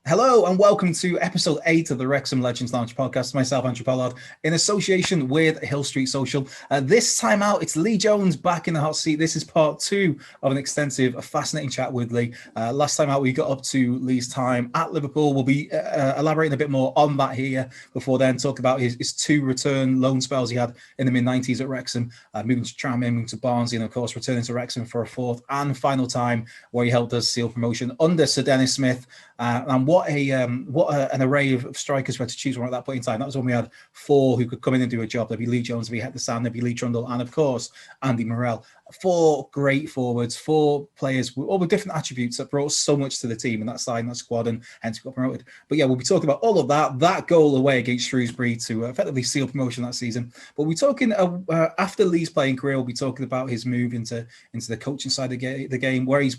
Hello and welcome to episode 8 of the Wrexham Legends Lounge podcast. Myself, Andrew Pollard, in association with Hill Street Social. This time out, it's Lee Jones back in the hot seat. This is part 2 of an extensive, fascinating chat with Lee. Last time out, we got up to Lee's time at Liverpool. We'll be elaborating a bit more on that here before then talk about his 2 return loan spells he had in the mid-90s at Wrexham, moving to Tranmere, moving to Barnsley, and of course returning to Wrexham for a 4th and final time where he helped us seal promotion under Sir Dennis Smith. And what an array of strikers we had to choose from at that point in time. That was when we had 4 who could come in and do a job. There'd be Lee Jones, there'd be Hector Sand, there'd be Lee Trundle, and of course, Andy Morrell. 4 great forwards, 4 players with all the different attributes that brought so much to the team and that side and that squad, and hence we got promoted. But yeah, we'll be talking about all of that goal away against Shrewsbury to effectively seal promotion that season. But we're talking after Lee's playing career, we'll be talking about his move into the coaching side of the game, where he's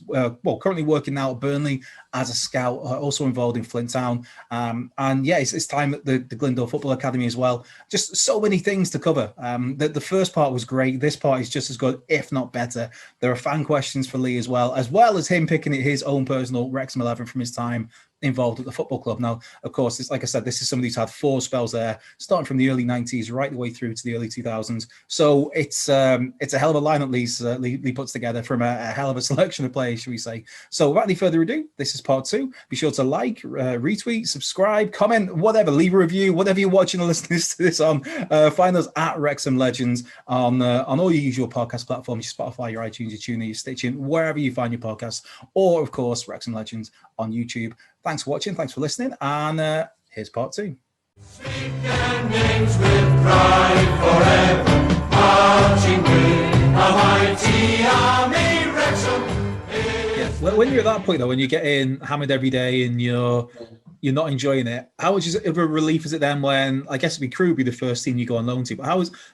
currently working now at Burnley as a scout, also involved in Flint Town. And yeah, it's time at the Glendale Football Academy as well. Just so many things to cover. The first part was great. This part is just as good, if not better. There are fan questions for Lee as well as him picking his own personal Wrexham 11 from his time involved at the football club. Now, of course, it's, like I said, this is somebody who's had 4 spells there, starting from the early 90s right the way through to the early 2000s. So it's a hell of a lineup Lee puts together from a hell of a selection of players, should we say. So without any further ado, this is part 2. Be sure to like, retweet, subscribe, comment, whatever, leave a review, whatever you're watching or listening to this on. Find us at Wrexham Legends on all your usual podcast platforms, your Spotify, your iTunes, your TuneIn, your Stitching, wherever you find your podcasts, or of course, Wrexham Legends on YouTube. Thanks for watching, thanks for listening, and here's part 2. Speak their names with pride forever, marching with a mighty army, Wrexham. Yeah. When you're at that point, though, when you're getting hammered every day and you're not enjoying it, how much of a relief is it then when, I guess it'd be Crewe would be the first team you go on loan to, but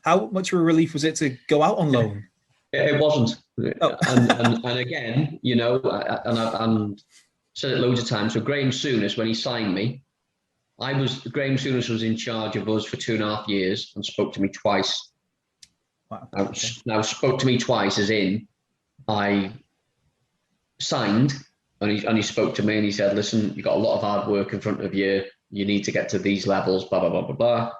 how much of a relief was it to go out on loan? It wasn't. Oh. and again, you know, and said it loads of times. So Graham Souness, when he signed me, Graham Souness was in charge of us for 2.5 years and spoke to me twice. Wow. Now spoke to me twice as in I signed and he spoke to me and he said, listen, you've got a lot of hard work in front of you. You need to get to these levels, blah, blah, blah, blah, blah.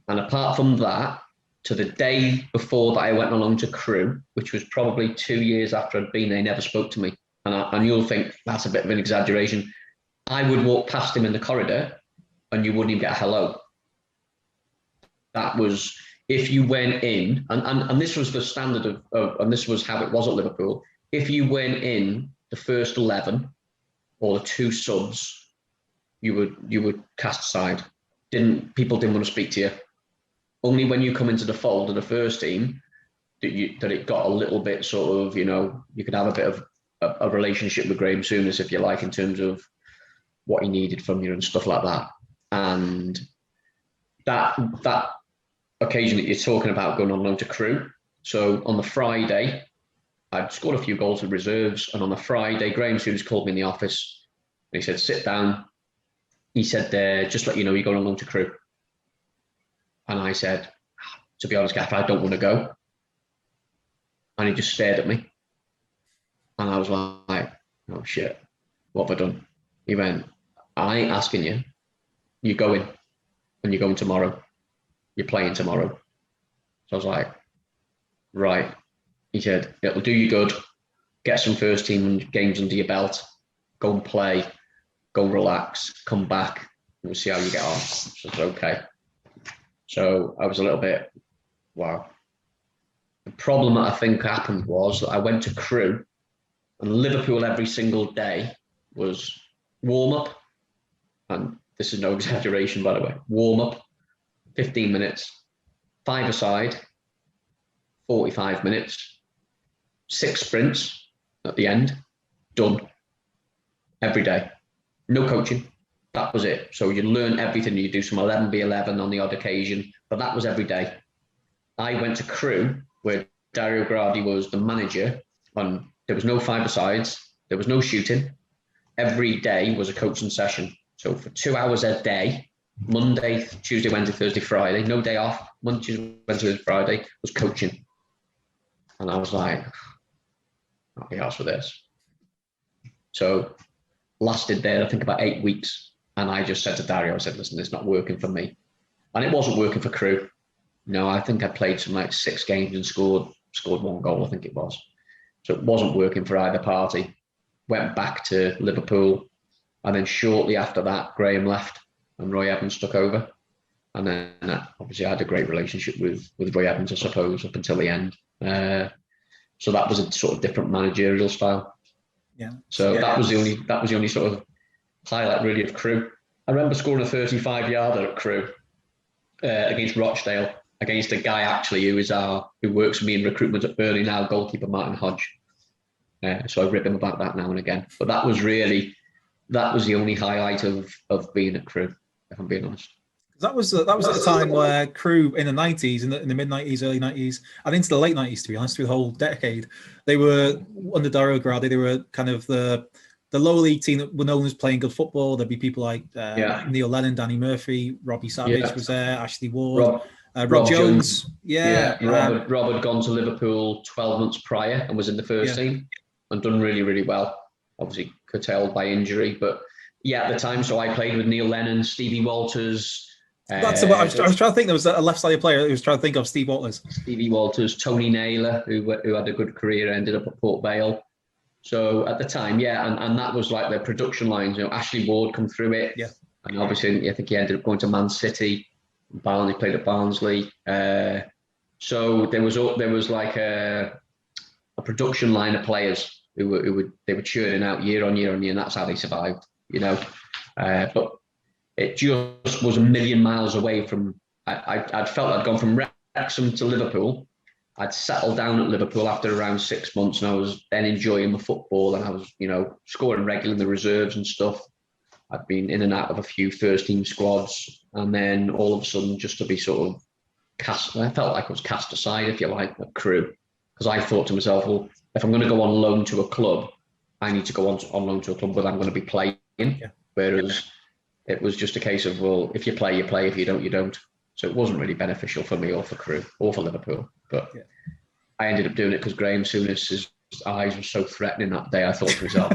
And apart from that, to the day before that I went along to Crewe, which was probably 2 years after I'd been there, he never spoke to me. And you'll think that's a bit of an exaggeration. I would walk past him in the corridor and you wouldn't even get a hello. That was, if you went in, and this was the standard of, and this was how it was at Liverpool. If you went in the first 11 or the 2 subs, you would cast aside. People didn't want to speak to you. Only when you come into the fold of the first team that it got a little bit sort of, you know, you could have a bit of a relationship with Graham Souness, if you like, in terms of what he needed from you and stuff like that. And that occasion that you're talking about going on loan to Crewe. So on the Friday, I'd scored a few goals with reserves, and on the Friday, Graham Souness called me in the office and he said, sit down. He said, just let you know you're going on loan to Crewe. And I said, to be honest, Gaff, I don't want to go. And he just stared at me. And I was like, oh shit, what have I done? He went, I ain't asking you. You're going, and you're going tomorrow. You're playing tomorrow. So I was like, right. He said, it'll do you good. Get some first team games under your belt. Go and play. Go and relax. Come back. And we'll see how you get on. So it's okay. So I was a little bit, wow. The problem that I think happened was that I went to Crewe, and Liverpool every single day was warm-up, and this is no exaggeration, by the way, warm-up, 15 minutes, 5-a-side, 45 minutes, 6 sprints at the end, done, every day. No coaching, that was it. So you learn everything, you do some 11v11 on the odd occasion, but that was every day. I went to Crewe, where Dario Gradi was the manager, and there was no 5-a-sides, there was no shooting. Every day was a coaching session. So for 2 hours a day, Monday, Tuesday, Wednesday, Thursday, Friday, no day off, Monday, Tuesday, Wednesday, Thursday, Friday, was coaching. And I was like, I'll be asked for this. So lasted there, I think, about 8 weeks. And I just said to Dario, I said, listen, it's not working for me. And it wasn't working for Crewe. No, I think I played some like 6 games and scored 1 goal, I think it was. So it wasn't working for either party. Went back to Liverpool. And then shortly after that, Graham left and Roy Evans took over. And then obviously I had a great relationship with Roy Evans, I suppose, up until the end. So that was a sort of different managerial style. Yeah. So that was the only sort of highlight really of Crewe. I remember scoring a 35-yarder at Crewe against Rochdale, against a guy actually who works for me in recruitment at Burnley now, goalkeeper Martin Hodge. So I rip him about that now and again. But that was the only highlight of being at Crewe, if I'm being honest. That was at the time where Crewe in the 90s, in the mid 90s, early 90s, and into the late 90s, to be honest, through the whole decade, they were under Dario Gradi. They were kind of the lower league team that were known as playing good football. There'd be people like Neil Lennon, Danny Murphy, Robbie Savage was there, Ashley Ward, Rob Jones. Rob had gone to Liverpool 12 months prior and was in the first team and done really, really well. Obviously curtailed by injury, but at the time. So I played with Neil Lennon, Stevie Walters. That's what I was trying to think. There was a left-sided player who was trying to think of. Stevie Walters, Tony Naylor, who had a good career, ended up at Port Vale. So at the time, and that was like their production lines. Ashley Ward come through it, and obviously I think he ended up going to Man City. Barnsley, played at Barnsley. So there was like a production line of players who were churning out year on year on year, and that's how they survived. But it just was a million miles away from. I'd felt I'd gone from Wrexham to Liverpool. I'd settled down at Liverpool after around 6 months, and I was then enjoying my football, and I was, scoring regular in the reserves and stuff. I'd been in and out of a few first team squads, and then all of a sudden, just to be sort of cast, I felt like I was cast aside, if you like, at Crewe, because I thought to myself, well, if I'm going to go on loan to a club, I need to go on loan to a club where I'm going to be playing. Whereas it was just a case of, well, if you play, you play. If you don't, you don't. So it wasn't really beneficial for me or for Crewe or for Liverpool. But I ended up doing it because Graham Souness, his eyes were so threatening that day. I thought to myself,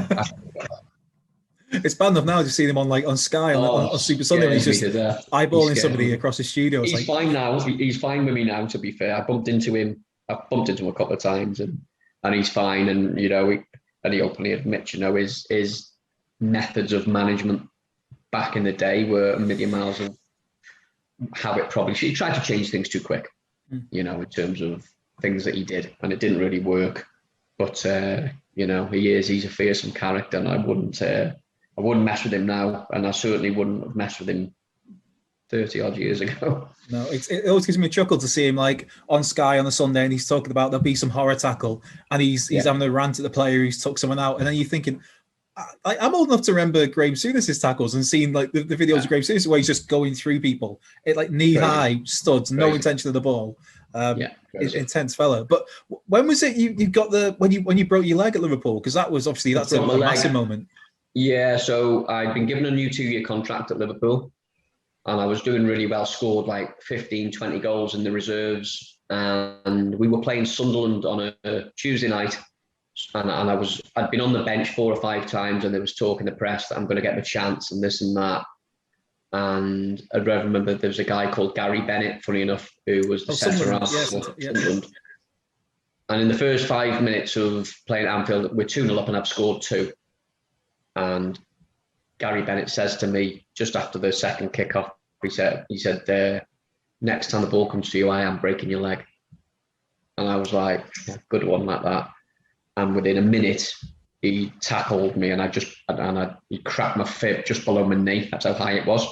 it's bad enough now to see him on Sky on Super Sunday when he's just eyeballing somebody across the studio. He's fine now. He's fine with me now, to be fair. I bumped into him a couple of times and he's fine. And, he openly admits, his methods of management back in the day were a million miles of how it probably should. He tried to change things too quick, in terms of things that he did, and it didn't really work. But he's a fearsome character, and I wouldn't mess with him now, and I certainly wouldn't have messed with him 30 odd years ago. No, it always gives me a chuckle to see him on Sky on a Sunday, and he's talking about there'll be some horror tackle, and he's having a rant at the player who's took someone out, and then you're thinking, I'm old enough to remember Graham Souness's tackles and seeing the videos of Graham Souness where he's just going through people, knee high studs, no intention of the ball. Intense fella. But when was it you got when you broke your leg at Liverpool? Because that's a massive moment. Yeah, so I'd been given a new 2-year contract at Liverpool, and I was doing really well. Scored like 15, 20 goals in the reserves, and we were playing Sunderland on a Tuesday night. And I'd been on the bench 4 or 5 times, and there was talk in the press that I'm going to get the chance and this and that. And I remember there was a guy called Gary Bennett, funny enough, who was the centre half for Sunderland. And in the first 5 minutes of playing at Anfield, we're 2-0 up and I've scored 2. And Gary Bennett says to me just after the second kickoff, he said, next time the ball comes to you, I am breaking your leg. And I was like, good one like that. And within a minute, he tackled me, and he cracked my fib just below my knee. That's how high it was.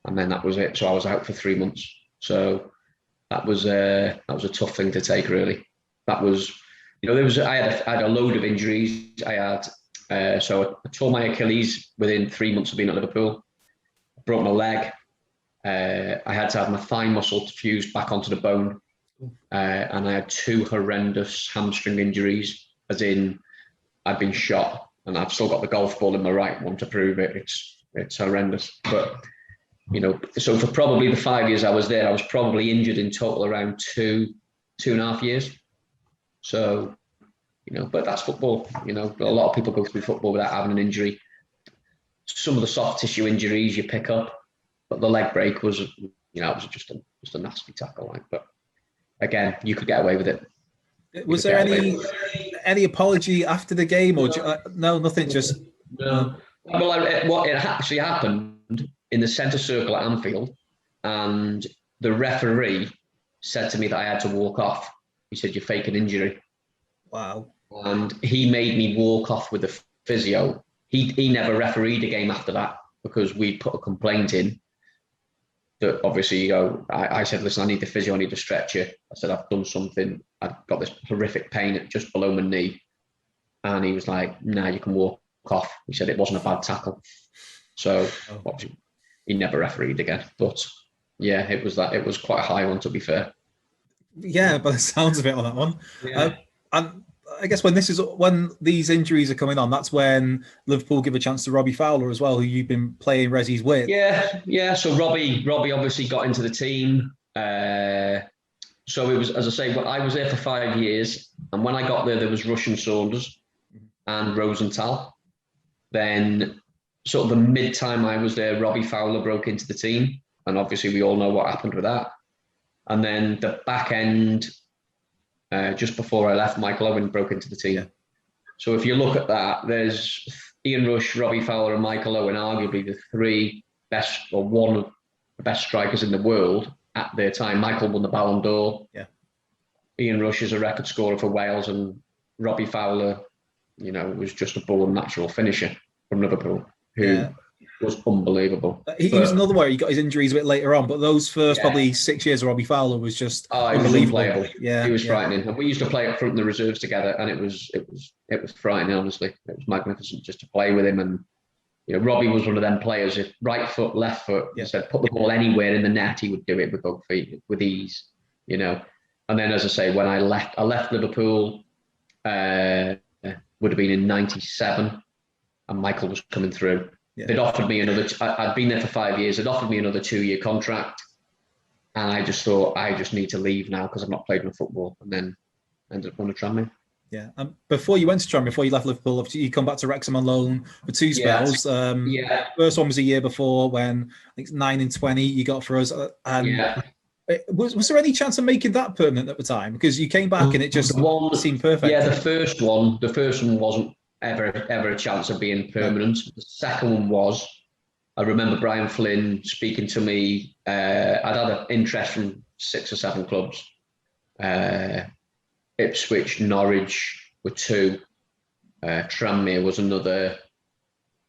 And then that was it. So I was out for 3 months. So that was a tough thing to take, really. That was, I had a load of injuries. I had, so I tore my Achilles within 3 months of being at Liverpool. I broke my leg. I had to have my thigh muscle fused back onto the bone. And I had 2 horrendous hamstring injuries, as in I'd been shot, and I've still got the golf ball in my right one to prove it. It's horrendous. But, so for probably the 5 years I was there, I was probably injured in total around 2.5 years. So, but that's football. A lot of people go through football without having an injury. some of the soft tissue injuries you pick up, but the leg break was, it was just a nasty tackle. Like, but again, you could get away with it. Was there any apology after the game, or no, nothing? Just no. Well, it actually happened in the centre circle at Anfield, and the referee said to me that I had to walk off. He said, "You're faking injury." Wow. And he made me walk off with the physio. He never refereed a game after that because we put a complaint in. That obviously, I said, "Listen, I need the physio, I need a stretcher." I said, "I've done something. I've got this horrific pain just below my knee." And he was like, "Nah, you can walk off." He said it wasn't a bad tackle. So obviously, he never refereed again. But yeah, it was quite a high one, to be fair. Yeah, but it sounds a bit on that one. Yeah. And I guess when these injuries are coming on, that's when Liverpool give a chance to Robbie Fowler as well, who you've been playing resis with. Yeah. So Robbie obviously got into the team. So it was, as I say, I was there for 5 years, and when I got there was Russian Saunders and Rosenthal. Then, sort of the mid-time I was there, Robbie Fowler broke into the team, and obviously we all know what happened with that. And then the back end, just before I left, Michael Owen broke into the team. Yeah. So if you look at that, there's Ian Rush, Robbie Fowler, and Michael Owen, arguably the three best, or one of the best strikers in the world at their time. Michael won the Ballon d'Or. Yeah. Ian Rush is a record scorer for Wales, and Robbie Fowler, was just a born natural finisher from Liverpool, who was unbelievable. He was another one. He got his injuries a bit later on, but those first probably 6 years of Robbie Fowler was just unbelievable. He was frightening. And we used to play up front in the reserves together, and it was frightening. Honestly, it was magnificent just to play with him. And Robbie was one of them players. If right foot, left foot, he said put the ball anywhere in the net, he would do it with both feet with ease. And then, as I say, when I left Liverpool. Would have been in '97, and Michael was coming through. Yeah. They'd offered me I'd been there for 5 years. They'd offered me another 2-year contract, and I just thought, I just need to leave now because I've not played enough football, and then ended up going to Tranmere. Yeah. Before you went to Tranmere, before you left Liverpool, you come back to Wrexham on loan for 2 spells. First one was a year before when I think 9 and 20 you got for us. Was there any chance of making that permanent at the time? Because you came back and it just seemed perfect. Yeah, the first one wasn't ever a chance of being permanent. The second one was. I remember Brian Flynn speaking to me. I'd had an interest from 6 or 7 clubs. Ipswich, Norwich were 2. Tranmere was another,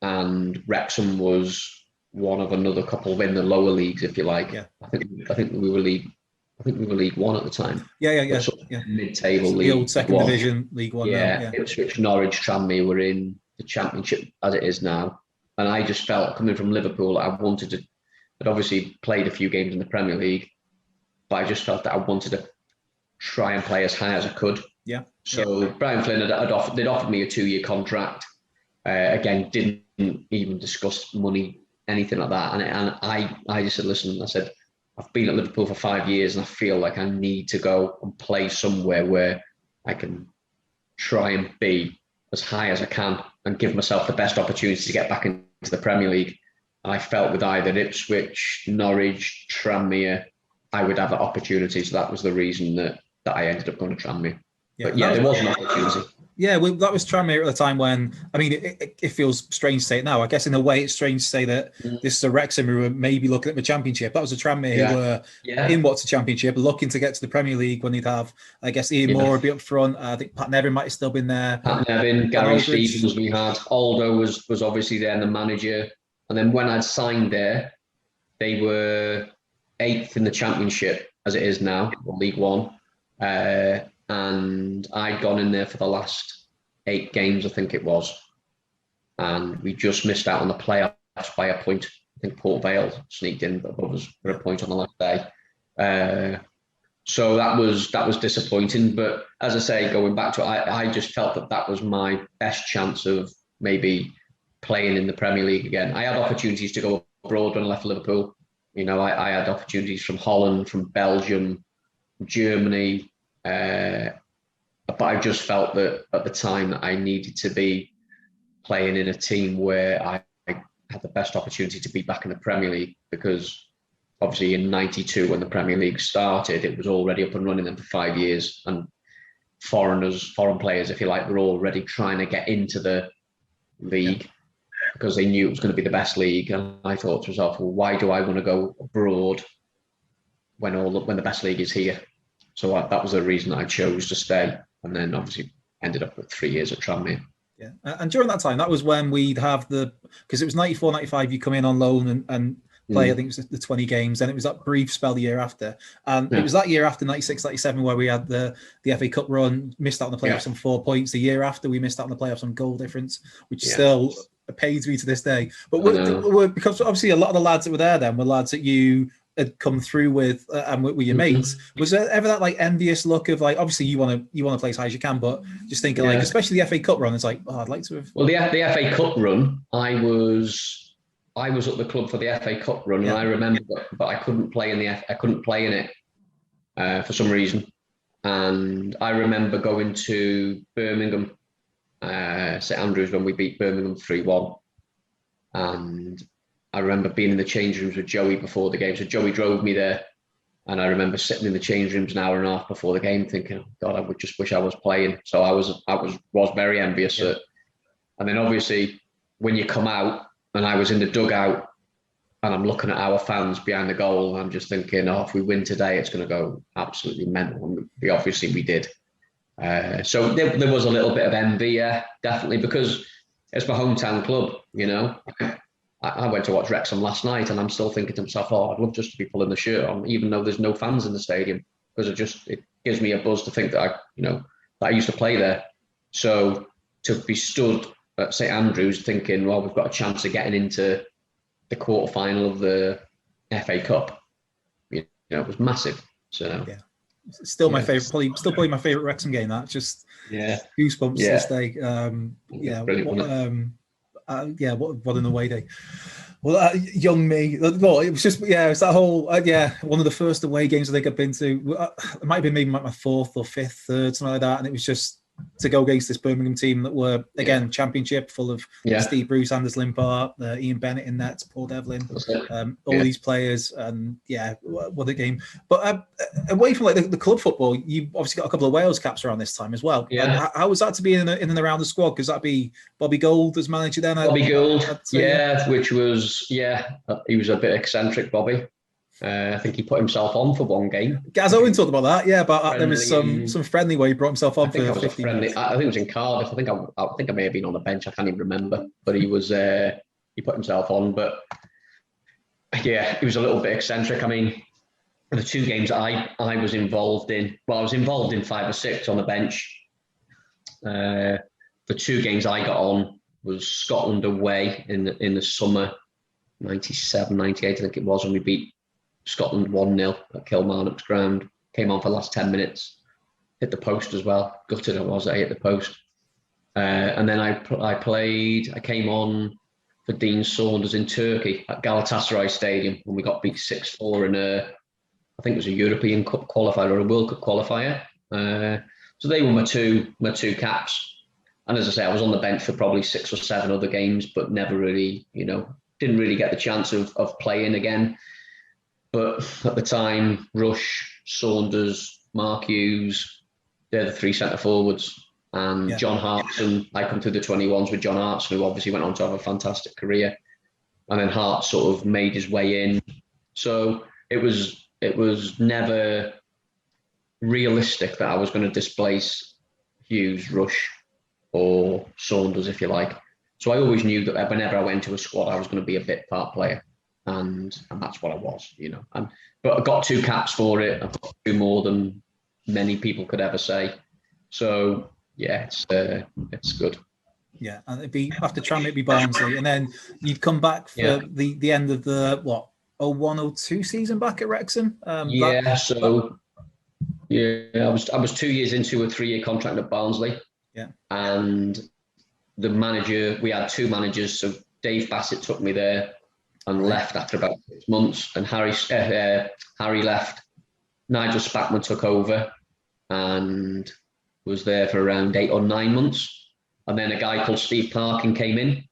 and Wrexham was one of another couple in the lower leagues, if you like. Yeah. I think we were League 1 at the time. Yeah. Mid-table league. The old second division, League 1. Yeah. Ipswich, Norwich, Tranmere were in the Championship as it is now. And I just felt, coming from Liverpool, I'd obviously played a few games in the Premier League, but I just felt that I wanted to try and play as high as I could. Yeah. So Brian Flynn they'd offered me a 2-year contract. Again, didn't even discuss money, anything like that. And I just said, listen, I said, I've been at Liverpool for 5 years and I feel like I need to go and play somewhere where I can try and be as high as I can and give myself the best opportunity to get back into the Premier League. And I felt with either Ipswich, Norwich, Tranmere, I would have that opportunity. So that was the reason that I ended up going to Tranmere. But there was an opportunity. Yeah, well, that was Tranmere at the time when, I mean, it feels strange to say it now. I guess in a way it's strange to say that this is a Wrexham who were maybe looking at the Championship. That was a Tranmere who were in what's a Championship, looking to get to the Premier League when they'd have, I guess, Ian Moore would be up front. I think Pat Nevin might have still been there. Pat Nevin, Gary Stevens we had. Aldo was obviously there, the manager. And then when I'd signed there, they were 8th in the Championship as it is now, or League 1. And I'd gone in there for the last 8 games, I think it was. And we just missed out on the playoffs by a point. I think Port Vale sneaked in above us for a point on the last day. So that was disappointing. But as I say, going back to it, I just felt that was my best chance of maybe playing in the Premier League again. I had opportunities to go abroad when I left Liverpool. I had opportunities from Holland, from Belgium, Germany. But I just felt that at the time that I needed to be playing in a team where I had the best opportunity to be back in the Premier League, because obviously in '92 when the Premier League started, it was already up and running then for 5 years, and foreign players, if you like, were already trying to get into the league because they knew it was going to be the best league. And I thought to myself, well, why do I want to go abroad when the best league is here? So that was the reason I chose to stay, and then obviously ended up with 3 years at Tranmere. Yeah, and during that time, that was when we'd have because it was 94, 95, you come in on loan and play, I think it was the 20 games, then it was that brief spell the year after. And it was that year after 96, 97 where we had the FA Cup run, missed out on the playoffs on 4 points. The year after we missed out on the playoffs on goal difference, which still pains me to this day. But because obviously a lot of the lads that were there then were lads that you had come through with and with your mates. Was there ever that like envious look of like, obviously you want to play as high as you can, but just thinking like, especially the FA Cup run, it's like, oh, I'd like to have. Well, the FA Cup run, I was at the club for the FA Cup run, and I remember, but I couldn't play in it for some reason. And I remember going to Birmingham, St Andrews, when we beat Birmingham 3-1, and I remember being in the change rooms with Joey before the game. So Joey drove me there, and I remember sitting in the change rooms an hour and a half before the game, thinking, oh, God, I would just wish I was playing. So I was very envious. And then obviously when you come out, and I was in the dugout, and I'm looking at our fans behind the goal, and I'm just thinking, oh, if we win today, it's going to go absolutely mental. And obviously we did. So there was a little bit of envy, definitely, because it's my hometown club, you know. I went to watch Wrexham last night, and I'm still thinking to myself, oh, I'd love just to be pulling the shirt on, even though there's no fans in the stadium, because it gives me a buzz to think that I used to play there. So to be stood at St Andrews thinking, well, we've got a chance of getting into the quarterfinal of the FA Cup, it was massive. So still my favorite, probably my favorite Wrexham game. That just goosebumps to this day. What an away day. Well, young me. Well, it was just it was that whole one of the first away games I think I've been to. It might have been maybe my fourth or fifth, third, something like that, and it was just to go against this Birmingham team that were again championship, full of Steve Bruce, Anders Limpar, Ian Bennett in net, Paul Devlin, all these players, and what a game. But away from like the club football, you obviously got a couple of Wales caps around this time as well. How was that to be in and around the squad? Because that'd be Bobby Gould as manager then. Bobby Gould, which was he was a bit eccentric, Bobby. I think he put himself on for one game. Gaz Owen talked about that, but there was some friendly where he brought himself on for 15 minutes. I think it was in Cardiff. I think I may have been on the bench. I can't even remember. But he was he put himself on. But he was a little bit eccentric. I mean, the 2 games I was involved in. Well, I was involved in 5 or 6 on the bench. The 2 games I got on was Scotland away in the summer, 97, 98, I think it was, when we beat Scotland 1-0 at Kilmarnock's ground. Came on for the last 10 minutes, hit the post as well. Gutted I was, I hit the post. And then I came on for Dean Saunders in Turkey at Galatasaray Stadium when we got beat 6-4 in I think it was a European Cup qualifier or a World Cup qualifier. So they were my two caps. And as I say, I was on the bench for probably 6 or 7 other games, but never really, didn't really get the chance of playing again. But at the time, Rush, Saunders, Mark Hughes, they're the 3 centre forwards. And John Hartson, I come through the 21s with John Hartson, who obviously went on to have a fantastic career. And then Hart sort of made his way in. So it was never realistic that I was going to displace Hughes, Rush, or Saunders, if you like. So I always knew that whenever I went to a squad, I was going to be a bit part player. And that's what I was, but I got 2 caps for it. I've got 2 more than many people could ever say. So it's good. Yeah, and it'd be after Tranmere, it'd be Barnsley, and then you'd come back for the end of the 01-02 season back at Wrexham. I was 2 years into a 3-year contract at Barnsley. Yeah, and the manager, we had 2 managers, so Dave Bassett took me there and left after about 6 months, and Harry left. Nigel Spackman took over and was there for around 8 or 9 months. And then a guy called Steve Parkin came in,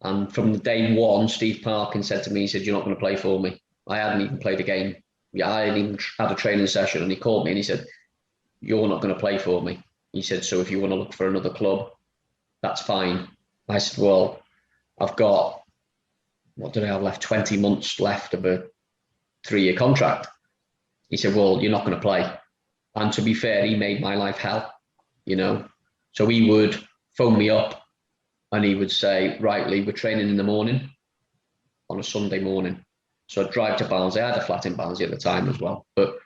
And from the day one, Steve Parkin said to me, he said, "You're not going to play for me." I hadn't even played a game. Yeah, I hadn't even had a training session. And he called me and he said, "You're not going to play for me." He said, "So if you want to look for another club, that's fine." I said, "Well, I've got, what did I have left? 20 months left of a 3-year contract." He said, "Well, you're not going to play." And to be fair, he made my life hell, you know. So he would phone me up and he would say, "Right, Lee, we're training in the morning on a Sunday morning." So I'd drive to Barnsley. I had a flat in Barnsley at the time as well. But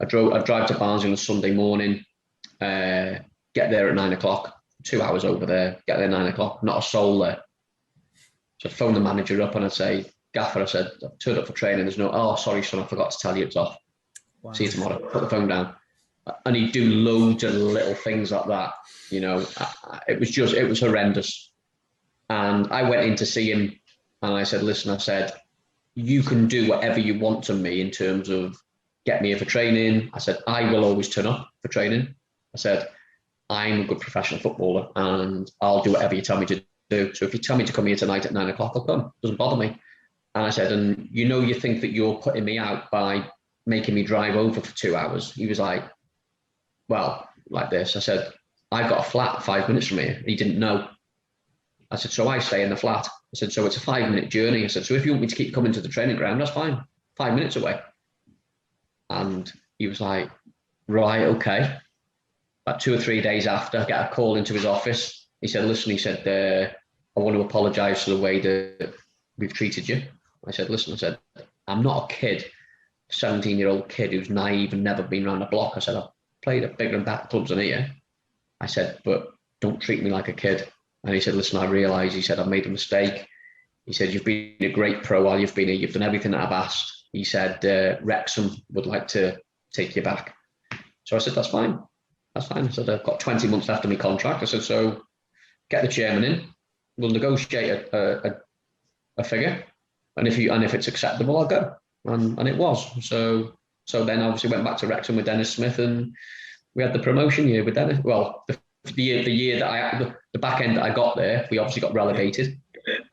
I'd drive to Barnsley on a Sunday morning, get there at 9 o'clock, 2 hours over there, get there at 9 o'clock, not a soul there. So I'd phone the manager up and I'd say, "Gaffer," I said, "I've turned up for training. There's no," "Oh, sorry, son, I forgot to tell you it's off. Wow. See you tomorrow." Put the phone down. And he'd do loads of little things like that. You know, it was horrendous. And I went in to see him and I said, "Listen," I said, "you can do whatever you want to me in terms of get me here for training." I said, "I will always turn up for training." I said, "I'm a good professional footballer and I'll do whatever you tell me to do. So if you tell me to come here tonight at 9 o'clock, I'll come. Doesn't bother me." And I said, "And you think that you're putting me out by making me drive over for 2 hours?" He was like, "Well, like this." I said, "I've got a flat 5 minutes from here." He didn't know. I said, "So I stay in the flat." I said, "So it's a 5-minute journey." I said, "So if you want me to keep coming to the training ground, that's fine. 5 minutes away." And he was like, "Right, okay." About 2 or 3 days after, I get a call into his office. He said, "Listen," he said, "I want to apologise for the way that we've treated you." I said, "Listen," I said, "I'm not a kid, 17-year-old kid who's naive and never been around the block." I said, "I've played at bigger and better clubs than here." I said, "But don't treat me like a kid." And he said, "Listen, I realise," he said, "I've made a mistake." He said, "You've been a great pro while you've been here. You've done everything that I've asked." He said, "Wrexham would like to take you back." So I said, "That's fine. That's fine." I said, "I've got 20 months left of my contract." I said, "So get the chairman in. We'll negotiate a figure. And if it's acceptable, I'll go." And it was. So then obviously went back to Wrexham with Dennis Smith and we had the promotion year with Dennis. Well, the year that the back end that I got there, we obviously got relegated.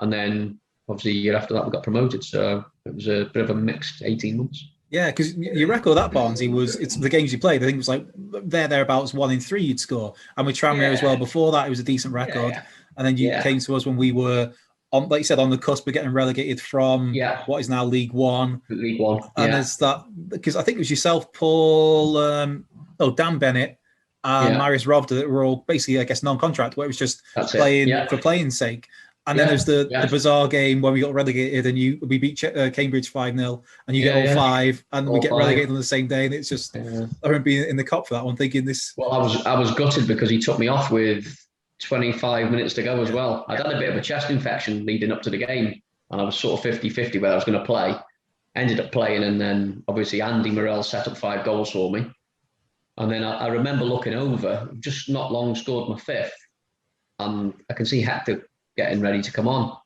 And then obviously the year after that we got promoted. So it was a bit of a mixed 18 months. Yeah, because your record at Barnsley it's the games you played. I think it was like thereabouts 1 in 3 you'd score. And with Tranmere as well, before that, it was a decent record. Yeah. And then you came to us when we were, on, like you said, on the cusp of getting relegated from what is now League One. League One. And there's that, because I think it was yourself, Paul, Dan Bennett, and Marius Rovda that were all basically, I guess, non-contract, where it was just playing for playing's sake. And then there's the bizarre game when we got relegated and we beat Cambridge 5-0 and you get all 5 and we get relegated on the same day. And it's just, I remember being in the cop for that one, thinking this. Well, I was gutted because he took me off with 25 minutes to go as well. I'd had a bit of a chest infection leading up to the game and I was sort of 50-50 whether I was going to play. Ended up playing and then obviously Andy Morrell set up 5 goals for me. And then I remember looking over, just not long scored my 5th. And I can see Hector getting ready to come on.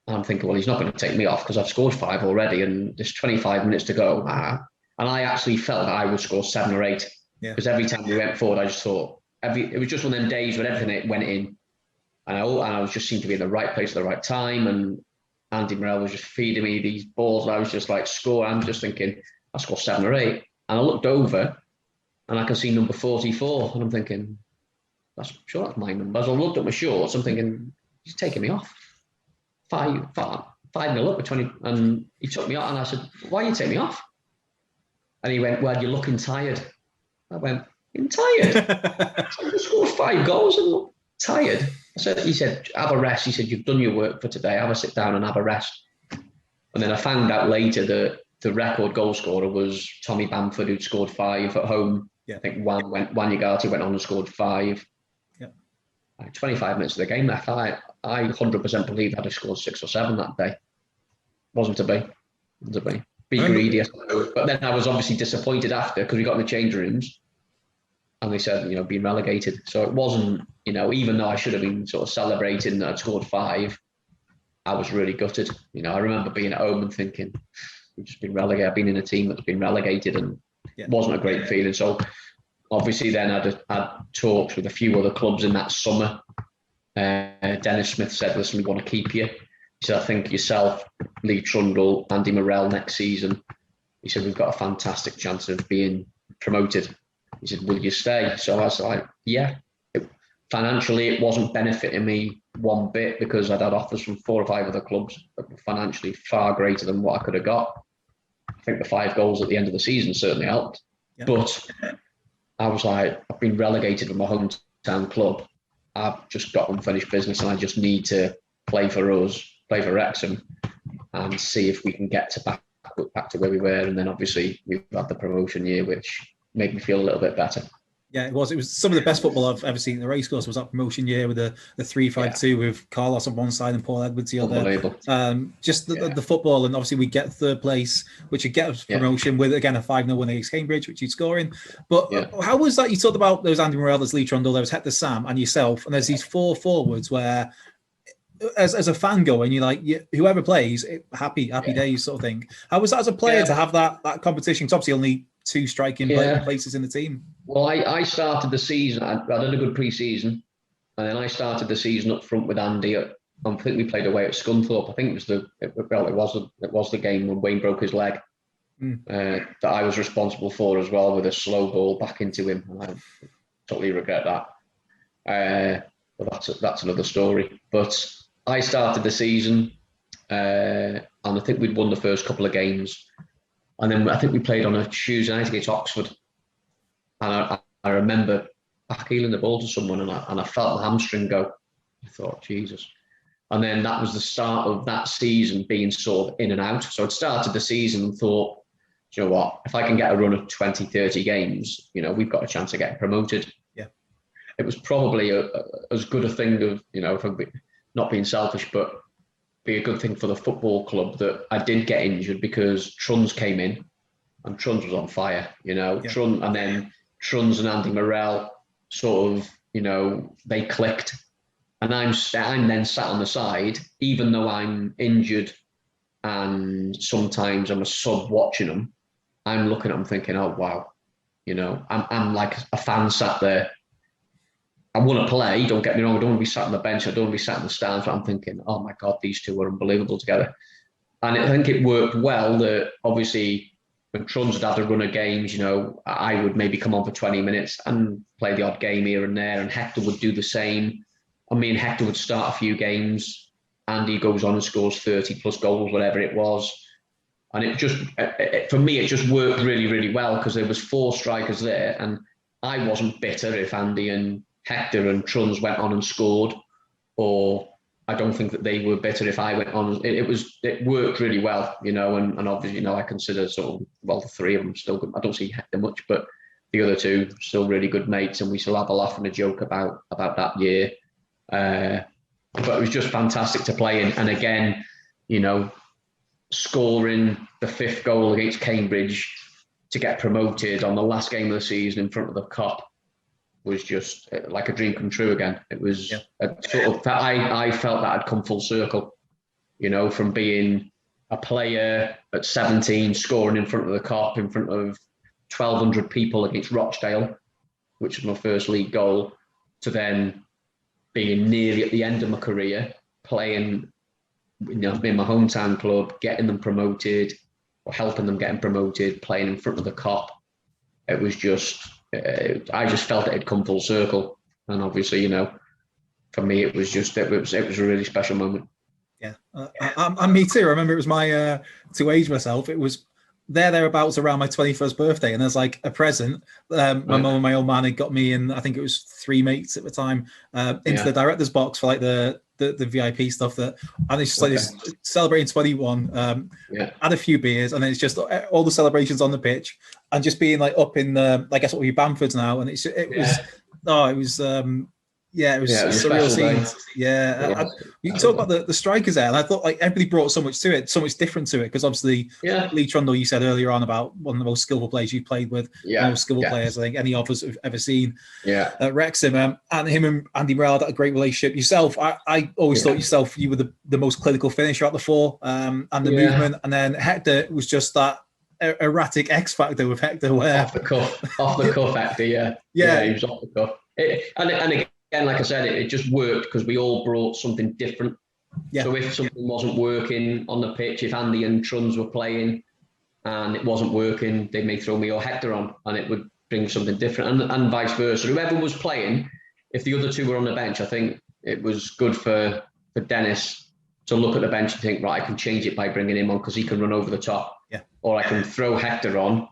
And I'm thinking, well, he's not going to take me off because I've scored 5 already and there's 25 minutes to go. And I actually felt that I would score 7 or 8 because every time we went forward, I just thought, it was just one of them days when everything went in. And I was just seemed to be in the right place at the right time. And Andy Morrell was just feeding me these balls. And I was just like, score. I'm just thinking, I'll score 7 or 8. And I looked over and I can see number 44. And I'm thinking, that's my number. As I looked at my shorts, I'm thinking, he's taking me off. 5-0 up with 20. And he took me off and I said, "Why are you taking me off?" And he went, "Well, you're looking tired." I went, "I'm tired?" I scored 5 goals and look tired. He said, "Have a rest." He said, "You've done your work for today. Have a sit down and have a rest." And then I found out later that the record goal scorer was Tommy Bamford, who'd scored 5 at home. I think Wanyagati went on and scored 5. 25 minutes of the game left. I 100% believe I'd have scored 6 or 7 that day. Wasn't to be. Be greedy. But then I was obviously disappointed after because we got in the change rooms and they said, being relegated. So it wasn't, even though I should have been sort of celebrating that I'd scored 5, I was really gutted. I remember being at home and thinking, we've just been relegated. I've been in a team that's been relegated and it wasn't a great feeling. So obviously then I'd talked with a few other clubs in that summer Dennis Smith said, listen, we want to keep you. He said, I think yourself, Lee Trundle, Andy Morrell next season. He said, we've got a fantastic chance of being promoted. He said, will you stay? So I was like, yeah. Financially, it wasn't benefiting me one bit because I'd had offers from 4 or 5 other clubs that were financially far greater than what I could have got. I think the 5 goals at the end of the season certainly helped. Yeah. But I was like, I've been relegated with my hometown club. I've just got unfinished business and I just need to play for us, play for Wrexham, and see if we can get to back to where we were. And then obviously we've had the promotion year, which made me feel a little bit better. Yeah, it was. It was some of the best football I've ever seen. The racecourse was that promotion year with the 3-5-2 with Carlos on one side and Paul Edwards the other. Just the football, and obviously we get 3rd place, which would get us promotion with, again, a 5-0 win against Cambridge, which you'd score in. But how was that? You talked about there was Andy Morrell, there's Lee Trundle, there was Hector Sam and yourself, and there's these 4 forwards where, as a fan going, you're like, whoever plays, happy days sort of thing. How was that as a player to have that competition? Because obviously only 2 striking places in the team. Well, I started the season. I did a good pre-season, and then I started the season up front with Andy. I think we played away at Scunthorpe. I think it was the game when Wayne broke his leg that I was responsible for as well, with a slow ball back into him. And I totally regret that. But that's another story. But I started the season, and I think we'd won the first couple of games. And then I think we played on a Tuesday night against Oxford. And I remember backheeling the ball to someone and I felt the hamstring go. I thought, Jesus. And then that was the start of that season being sort of in and out. So I'd started the season and thought, you know what, if I can get a run of 20, 30 games, we've got a chance of getting promoted. Yeah. It was probably as good a thing of, if I'm not being selfish, but be a good thing for the football club that I did get injured, because Truns came in and Truns was on fire, and then Truns and Andy Morrell sort of, they clicked, and I'm then sat on the side, even though I'm injured and sometimes I'm a sub watching them, I'm looking at them thinking, oh, wow, I'm like a fan sat there. I want to play, don't get me wrong, I don't want to be sat on the bench, I don't want to be sat in the stands, but I'm thinking, oh my God, these two are unbelievable together. And I think it worked well that obviously when Truns had a run of games, I would maybe come on for 20 minutes and play the odd game here and there, and Hector would do the same. And me and Hector would start a few games, Andy goes on and scores 30 plus goals, whatever it was. And it just, for me, it just worked really, really well, because there was 4 strikers there, and I wasn't bitter if Andy and Hector and Truns went on and scored, or I don't think that they were bitter if I went on. It worked really well, and obviously, I consider sort of, well, the 3 of them still good. I don't see Hector much, but the other 2 still really good mates, and we still have a laugh and a joke about that year. But it was just fantastic to play in, and again, scoring the 5th goal against Cambridge to get promoted on the last game of the season in front of the Cop was just like a dream come true again. It was a sort of, I felt that I'd come full circle, from being a player at 17, scoring in front of the Cop, in front of 1,200 people against Rochdale, which was my first league goal, to then being nearly at the end of my career, playing in my hometown club, getting them promoted, or helping them getting promoted, playing in front of the Cop. It was just, I just felt it had come full circle, and obviously, for me, it was a really special moment. Yeah, and me too. I remember it was my to age myself. It was thereabouts around my 21st birthday, and there's like a present. My mum and my old man had got me, and I think it was 3 mates at the time, into the director's box for like the VIP stuff, and it's just like this celebrating 21, had a few beers, and then it's just all the celebrations on the pitch, and just being like up in the, I guess what would be Bamford's now, and it was surreal scenes. You talk about the strikers there, and I thought like everybody brought so much to it, so much different to it, because obviously Lee Trundle, you said earlier on about one of the most skillful players you've played with, one of the most skillful players I think any of us have ever seen at Wrexham, and him and Andy Morrell had a great relationship. Yourself, I always thought yourself, you were the most clinical finisher out the 4, and the movement, and then Hector was just that erratic X factor with Hector, where off the cuff Hector, he was off the cuff. And like I said, it just worked because we all brought something different. Yeah. So if something wasn't working on the pitch, if Andy and Truns were playing and it wasn't working, they may throw me or Hector on, and it would bring something different, and vice versa. Whoever was playing, if the other two were on the bench, I think it was good for Dennis to look at the bench and think, right, I can change it by bringing him on because he can run over the top. Yeah. Or I can throw Hector on,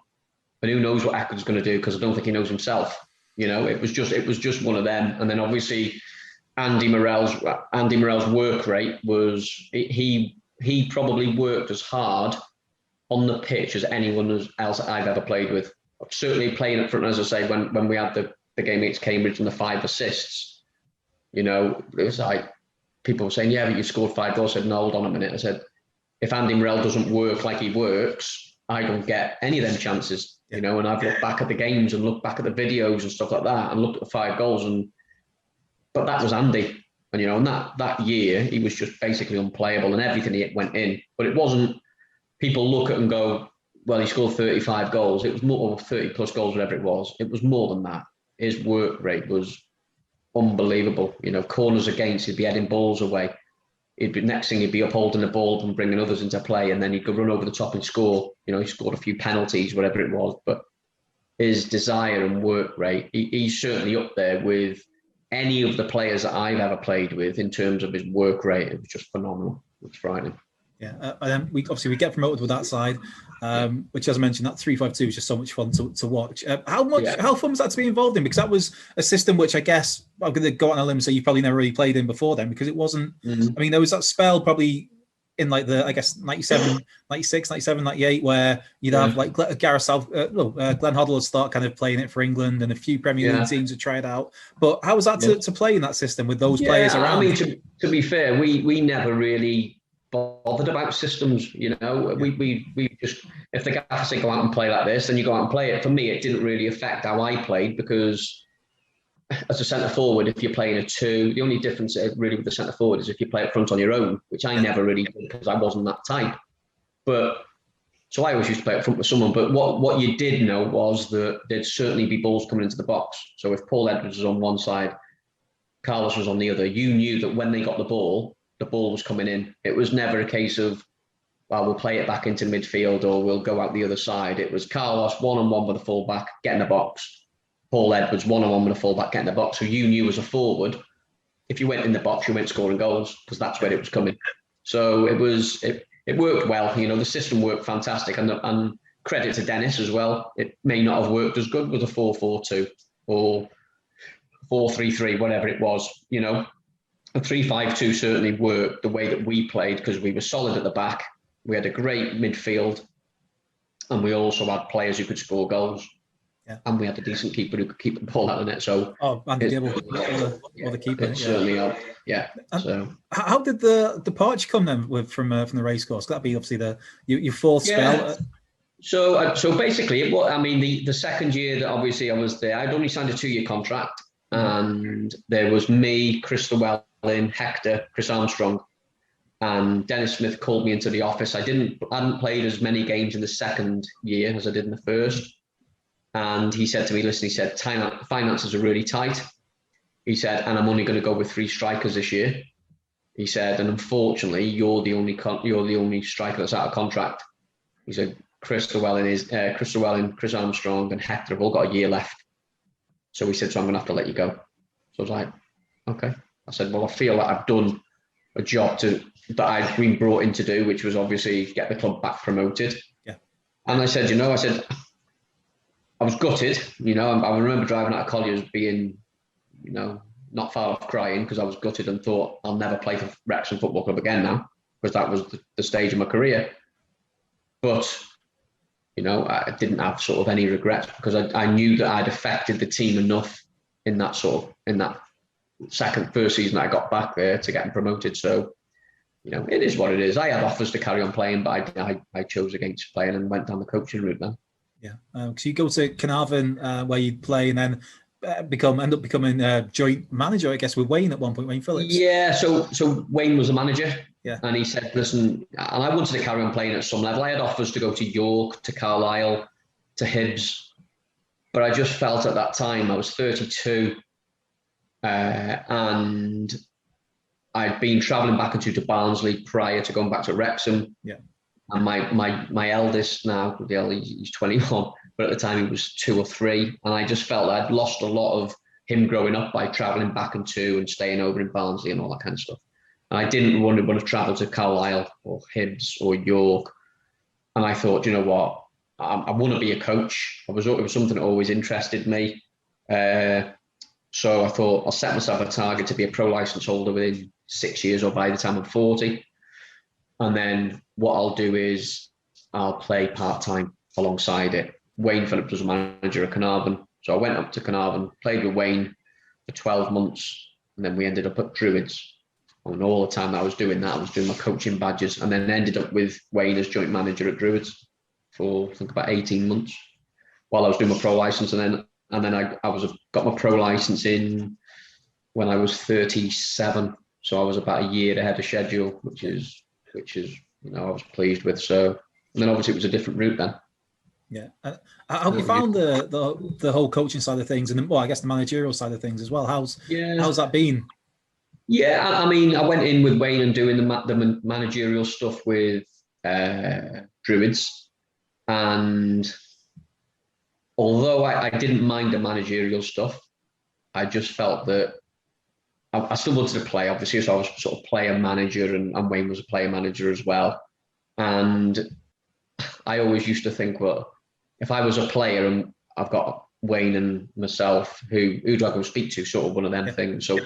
and who knows what Hector's going to do, because I don't think he knows himself. You know, it was just one of them. And then obviously Andy Morell's work rate was, he probably worked as hard on the pitch as anyone else I've ever played with. Certainly playing up front, as I say, when we had the game against Cambridge and the 5 assists, you know, it was like people were saying, yeah, but you scored 5 goals. I said, no, hold on a minute. I said, if Andy Morell doesn't work like he works, I don't get any of them chances, you know. And I've looked back at the games and looked back at the videos and stuff like that and looked at the 5 goals, but that was Andy. And, you know, and that year, he was just basically unplayable and everything he went in. But it wasn't, people look at and go, well, he scored 35 goals. It was more, 30 plus goals, whatever it was. It was more than that. His work rate was unbelievable. You know, corners against, he'd be heading balls away. Next thing he'd be upholding the ball and bringing others into play, and then he'd go run over the top and score. You know, he scored a few penalties, whatever it was. But his desire and work rate, he's certainly up there with any of the players that I've ever played with in terms of his work rate. It was just phenomenal. It was frightening. Yeah, and then we get promoted with that side, which, as I mentioned, that 3-5-2 is just so much fun to watch. How fun was that to be involved in? Because that was a system which I guess I'm going to go on a limb and say you probably never really played in before then, because it wasn't. I mean, there was that spell probably in like the, I guess, 97, 96, 97, 98, where you'd have like Glenn Hoddle would start kind of playing it for England, and a few Premier League teams would try it out. But how was that to play in that system with those players around? I mean, to be fair, we never really bothered about systems, you know. We just, if the gaffer said go out and play like this, then you go out and play it. For me, it didn't really affect how I played, because as a centre forward, if you're playing a 2, the only difference really with the centre forward is if you play up front on your own, which I never really did because I wasn't that type. But so I always used to play up front with someone. But what you did know was that there'd certainly be balls coming into the box. So if Paul Edwards was on one side, Carlos was on the other, you knew that when they got the ball was coming in. It was never a case of, well, we'll play it back into midfield or we'll go out the other side. It was Carlos one-on-one with a fullback, get in the box. Paul Edwards one-on-one with a fullback, get in the box. So you knew as a forward, if you went in the box, you went scoring goals, because that's where it was coming. So it worked well. You know, the system worked fantastic, and credit to Dennis as well. It may not have worked as good with a 4-4-2 or 4-3-3, whatever it was, you know. A 3-5-2 certainly worked the way that we played, because we were solid at the back. We had a great midfield, and we also had players who could score goals. Yeah. And we had a decent keeper who could keep the ball out of the net. So Andy Dibble, or the keeper. It certainly helped. Yeah. So how did the departure come then from the race course? That'd be obviously your fourth spell. So basically, the second year that obviously I was there, I'd only signed a 2-year contract, and there was me, Chris Llewellyn, Hector, Chris Armstrong, and Dennis Smith called me into the office. I hadn't played as many games in the second year as I did in the first. And he said to me, listen, he said, finances are really tight. He said, and I'm only going to go with 3 strikers this year. He said, and unfortunately, you're the only striker that's out of contract. He said, Chris Llewellyn, Chris Armstrong, and Hector have all got a year left. So he said, so I'm going to have to let you go. So I was like, okay. I said, well, I feel like I've done a job that I'd been brought in to do, which was obviously get the club back promoted. Yeah. And I said, I was gutted, I remember driving out of Colliers being, not far off crying, because I was gutted and thought I'll never play for Wrexham Football Club again now, because that was the stage of my career. But, I didn't have sort of any regrets, because I knew that I'd affected the team enough in that first season that I got back there to getting promoted. So, it is what it is. I had offers to carry on playing, but I chose against playing and went down the coaching route then. Yeah, because you go to Carnarvon where you'd play, and then end up becoming joint manager, I guess, with Wayne at one point, Wayne Phillips. Yeah, so Wayne was a manager. Yeah. And he said, listen, and I wanted to carry on playing at some level. I had offers to go to York, to Carlisle, to Hibs, but I just felt at that time, I was 32, and I'd been travelling back and to Barnsley prior to going back to Wrexham. Yeah. And my eldest now, he's 21, but at the time he was 2 or 3, and I just felt I'd lost a lot of him growing up by travelling back and staying over in Barnsley and all that kind of stuff. And I didn't want to travel to Carlisle or Hibs or York. And I thought, you know what, I want to be a coach. It was something that always interested me. So I thought I'll set myself a target to be a pro license holder within 6 years or by the time I'm 40. And then what I'll do is I'll play part-time alongside it. Wayne Phillips was a manager at Carnarvon. So I went up to Carnarvon, played with Wayne for 12 months, and then we ended up at Druids. And all the time that I was doing that, I was doing my coaching badges, and then ended up with Wayne as joint manager at Druids for, I think, about 18 months while I was doing my pro license. And then I got my pro license in when I was 37. So I was about a year ahead of schedule, which is I was pleased with. So, and then obviously it was a different route then. Yeah. How have you found the whole coaching side of things, and then, well, I guess the managerial side of things as well? How's that been? Yeah, I mean, I went in with Wayne and doing the managerial stuff with Druids, and although I didn't mind the managerial stuff, I just felt that I still wanted to play, obviously, so I was sort of player manager, and Wayne was a player manager as well. And I always used to think, well, if I was a player and I've got Wayne and myself, who do I go speak to? Sort of one of them things. So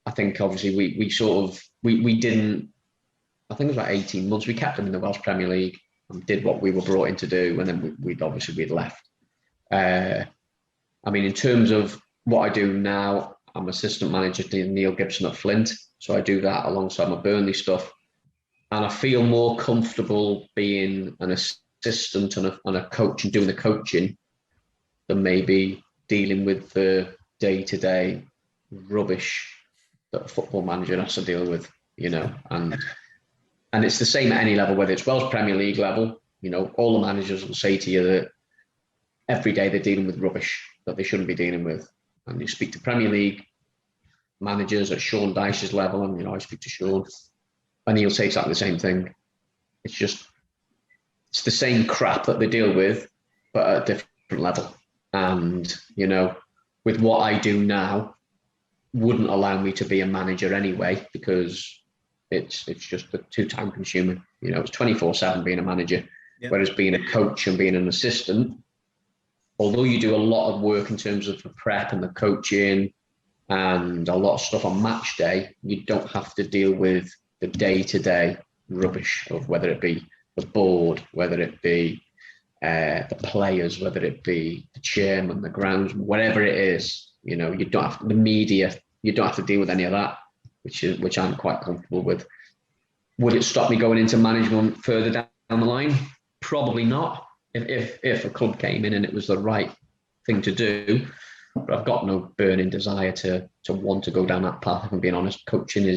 I think obviously we didn't, I think it was about 18 months, we kept them in the Welsh Premier League and did what we were brought in to do, and then we'd left. I mean, in terms of what I do now, I'm assistant manager to Neil Gibson at Flint. So I do that alongside my Burnley stuff. And I feel more comfortable being an assistant and a coach and doing the coaching than maybe dealing with the day-to-day rubbish that a football manager has to deal with, and it's the same at any level, whether it's Welsh Premier League level, all the managers will say to you that every day they're dealing with rubbish that they shouldn't be dealing with. And you speak to Premier League managers at Sean Dyche's level, and I speak to Sean, and he'll say exactly the same thing. It's the same crap that they deal with, but at a different level. And with what I do now, wouldn't allow me to be a manager anyway, because it's just too time consuming. It's 24/7 being a manager, whereas being a coach and being an assistant, although you do a lot of work in terms of the prep and the coaching and a lot of stuff on match day, you don't have to deal with the day-to-day rubbish of whether it be the board, whether it be the players, whether it be the chairman, the grounds, whatever it is. You don't have the media. You don't have to deal with any of that, which I'm quite comfortable with. Would it stop me going into management further down the line? Probably not. If a club came in and it was the right thing to do, but I've got no burning desire to want to go down that path. If I'm being honest, coaching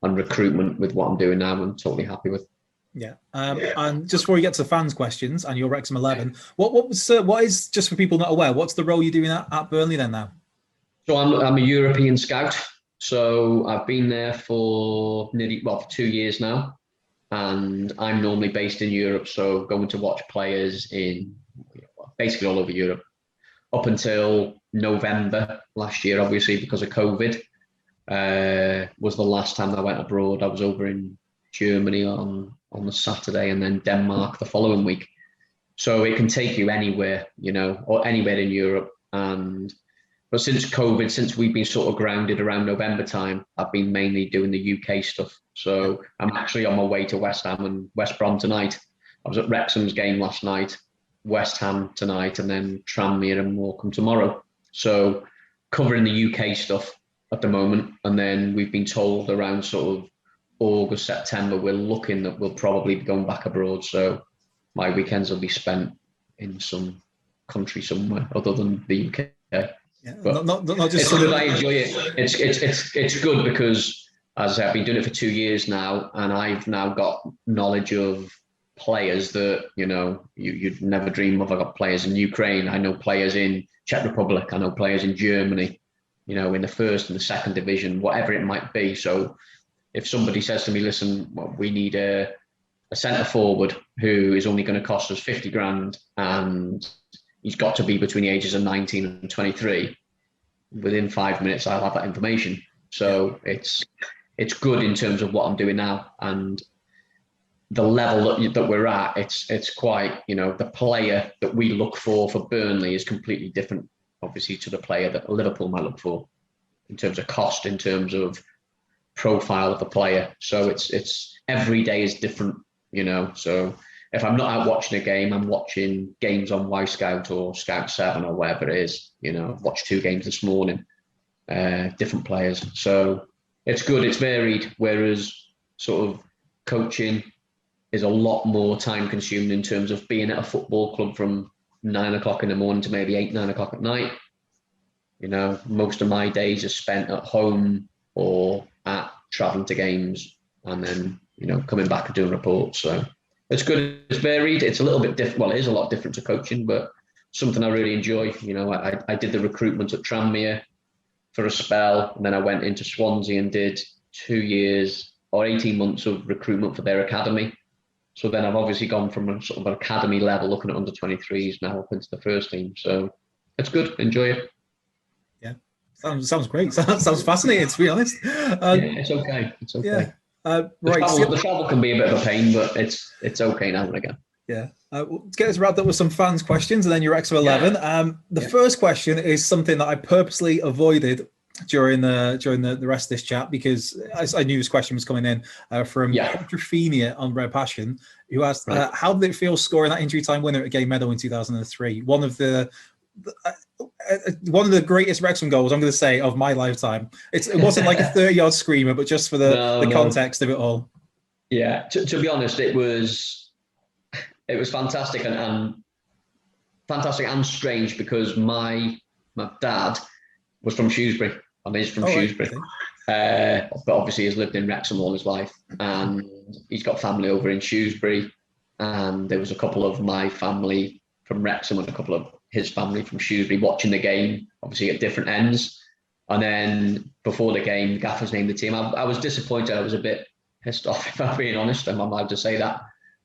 and recruitment with what I'm doing now, I'm totally happy with. Yeah. And just before we get to the fans' questions and your Wrexham 11, what is, just for people not aware, what's the role you're doing at Burnley then now? So I'm a European scout. So I've been there for for 2 years now, and I'm normally based in Europe. So going to watch players in basically all over Europe up until November last year, obviously because of COVID, was the last time I went abroad. I was over in Germany on the Saturday, and then Denmark the following week. So it can take you anywhere, or anywhere in Europe. But since COVID, since we've been sort of grounded around November time, I've been mainly doing the UK stuff. So I'm actually on my way to West Ham and West Brom tonight. I was at Wrexham's game last night, West Ham tonight, and then Tranmere and Morecambe tomorrow. So covering the UK stuff at the moment. And then we've been told around sort of August, September, we're looking that we'll probably be going back abroad. So my weekends will be spent in some country somewhere other than the UK. Yeah, but not just it's good. I enjoy it. It's good because, as I say, I've been doing it for 2 years now, and I've now got knowledge of players that you'd never dream of. I've got players in Ukraine. I know players in Czech Republic. I know players in Germany. you know, in the first and the second division, whatever it might be. So if somebody says to me, listen, well, we need a centre forward who is only going to cost us 50 grand and he's got to be between the ages of 19 and 23, within 5 minutes, I'll have that information. So it's good in terms of what I'm doing now. And the level that we're at, it's quite, you know, the player that we look for Burnley is completely different, obviously, to the player that Liverpool might look for in terms of cost, in terms of profile of the player. So it's every day is different, you know. So if I'm not out watching a game, I'm watching games on Y Scout or Scout 7 or wherever it is. You know, I've watched 2 games this morning, different players. So it's good, it's varied, whereas sort of coaching is a lot more time consuming in terms of being at a football club from 9 o'clock in the morning to maybe 8, 9 o'clock at night. You know, most of my days are spent at home or at traveling to games and then, you know, coming back and doing reports. So it's good, it's varied. It's a little bit different. Well, it is a lot different to coaching, but something I really enjoy. You know, I did the recruitment at Tranmere for a spell, and then I went into Swansea and did 2 years or 18 months of recruitment for their academy. So then I've obviously gone from a sort of an academy level, looking at under 23s now up into the first team. So it's good, enjoy it. Yeah, sounds great. Sounds fascinating, to be honest. Yeah, it's okay. It's okay. Yeah. Right. The travel can be a bit of a pain, but it's okay now and again. Yeah. Let's get us wrapped up with some fans' questions and then your Wrexham 11. Yeah. The first question is something that I purposely avoided during the rest of this chat because I knew this question was coming in from Quadrophenia on Red Passion, who asked, how did it feel scoring that injury time winner at Gay Meadow in 2003? One of the greatest Wrexham goals, I'm going to say, of my lifetime. It wasn't like a 30-yard screamer, but just for the context of it all. Yeah, to be honest, it was fantastic and fantastic and strange because my dad was from Shrewsbury. I mean, he's from Shrewsbury. Right. But obviously he's lived in Wrexham all his life and he's got family over in Shrewsbury. And there was a couple of my family from Wrexham and a couple of his family from Shrewsbury watching the game, obviously at different ends. And then before the game, the Gaffers named the team. I was disappointed. I was a bit pissed off, if I'm being honest. I'm allowed to say that.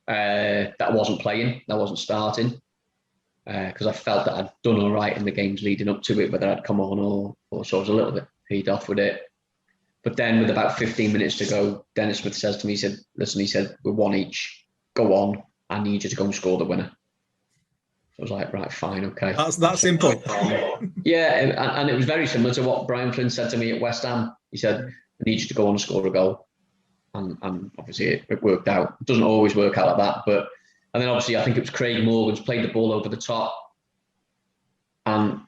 That I wasn't playing, that I wasn't starting. Because I felt that I'd done all right in the games leading up to it, whether I'd come on or so I was a little bit peed off with it. But then with about 15 minutes to go, Dennis Smith says to me, he said, listen, he said, we're 1 each, go on, I need you to go and score the winner. So I was like, right, fine, okay. That's that simple. Yeah, and it was very similar to what Brian Flynn said to me at West Ham. He said, I need you to go on and score a goal. And obviously it worked out. It doesn't always work out like that, and then obviously I think it was Craig Morgan's played the ball over the top. And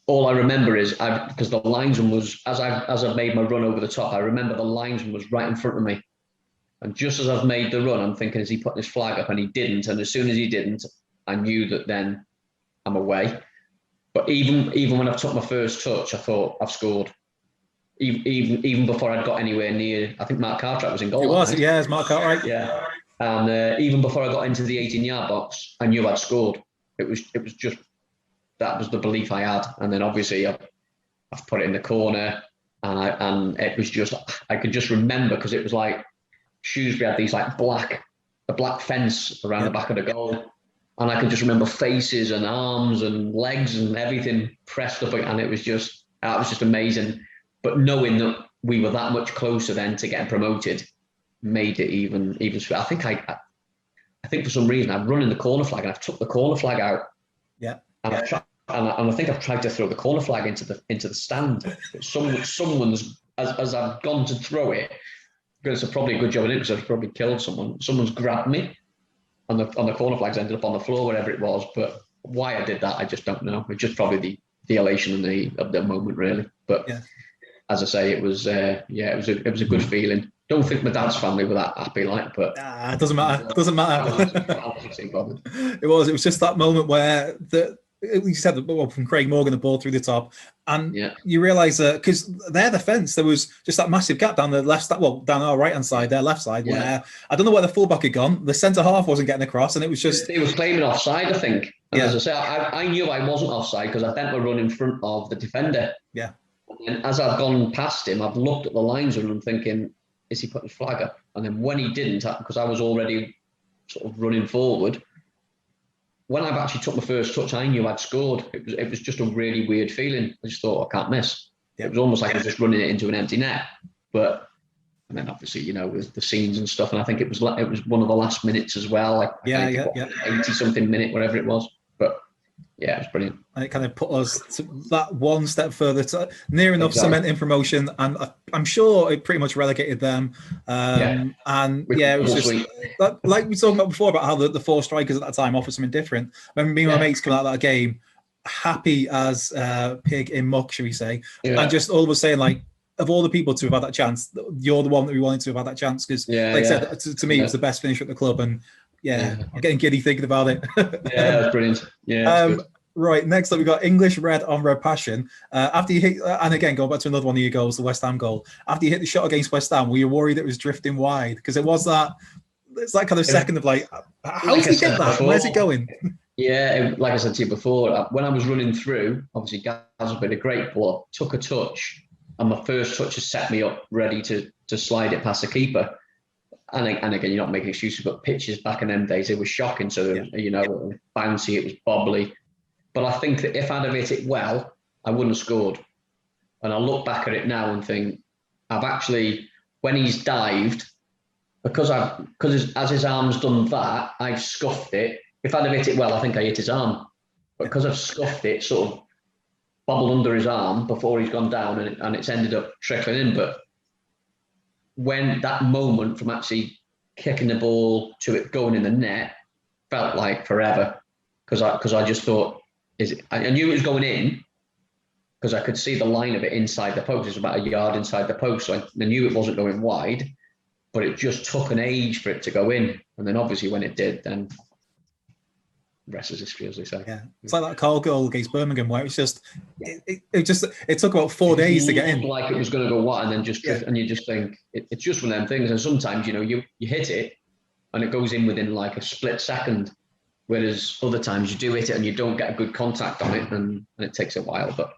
all I remember is, because the linesman was, as I've made my run over the top, I remember the linesman was right in front of me. And just as I've made the run, I'm thinking, is he putting his flag up? And he didn't. And as soon as he didn't, I knew that then I'm away. But even when I took my first touch, I thought, I've scored. Even before I'd got anywhere near, I think Mark Cartwright was in goal. It was, yeah, it's Mark Cartwright. Yeah. And even before I got into the 18-yard box, I knew I'd scored. It was just, that was the belief I had. And then obviously I've put it in the corner and it was just, I could just remember, because it was like Shrewsbury had these like the black fence around the back of the goal. And I could just remember faces and arms and legs and everything pressed up. And it was just amazing. But knowing that we were that much closer then to getting promoted made it even. I think for some reason I've run in the corner flag and I've took the corner flag out. Yeah. And I think I've tried to throw the corner flag into the stand. Someone's as I've gone to throw it, because it's probably a good job I did, because I've probably killed someone. Someone's grabbed me, and the corner flags ended up on the floor, wherever it was. But why I did that, I just don't know. It's just probably the elation of the moment, really. But as I say, it was a good feeling. Don't think my dad's family were that happy, like, but it doesn't matter. It doesn't matter. It was just that moment where you said from Craig Morgan, the ball through the top, and you realise that because their defence, there was just that massive gap down the left, down our right hand side, their left side, where I don't know where the fullback had gone. The centre half wasn't getting across, and it was just he was claiming offside, I think. And as I say, I knew I wasn't offside because I bent my run in front of the defender. Yeah. And as I've gone past him, I've looked at the lines and I'm thinking, is he putting his flag up? And then when he didn't, because I was already sort of running forward, when I've actually took my first touch, I knew I'd scored. It was just a really weird feeling. I just thought, I can't miss. It was almost like I was just running it into an empty net. But and then obviously, you know, with the scenes and stuff, and I think it was one of the last minutes as well. Like 80-something minute, whatever it was. But yeah, it was brilliant. And it kind of put us to that one step further, to near enough cementing promotion, and I'm sure it pretty much relegated them. And it was just like we were talking about before about how the four strikers at that time offered something different. I remember me and my mates coming out of that game happy as pig in muck, should we say, and just all of us saying, like, of all the people to have had that chance, you're the one that we wanted to have had that chance, because I said, to me, it was the best finish at the club, and I'm getting giddy thinking about it. Yeah, that's brilliant. Yeah, right, next up, we got English Red on Red Passion. After you hit, and again, going back to another one of your goals, the West Ham goal, after you hit the shot against West Ham, were you worried it was drifting wide? Because it's that kind of second of like, how did he get that? Where's it going? Yeah, like I said to you before, when I was running through, obviously Gaz been a great ball, took a touch, and my first touch has set me up ready to slide it past the keeper. And again, you're not making excuses, but pitches back in them days, it was shocking. So, you know, it was bouncy, it was bobbly. But I think that if I'd have hit it well, I wouldn't have scored. And I look back at it now and think, I've actually, when he's dived, because as his arm's done that, I've scuffed it. If I'd have hit it well, I think I hit his arm. But because I've scuffed it, sort of bobbled under his arm before he's gone down, and it's ended up trickling in. But when that moment from actually kicking the ball to it going in the net felt like forever, because I just thought, I knew it was going in because I could see the line of it inside the post. It was about a yard inside the post, so I knew it wasn't going wide, but it just took an age for it to go in. And then obviously when it did, then rest is history, as they say. Yeah, it's like that Carl goal against Birmingham, where it's just it took about 4 days to get in. Like it was going to go what, and then just and you just think it's just one of them things. And sometimes, you know, you hit it and it goes in within like a split second, whereas other times you do hit it and you don't get a good contact on it, and it takes a while. But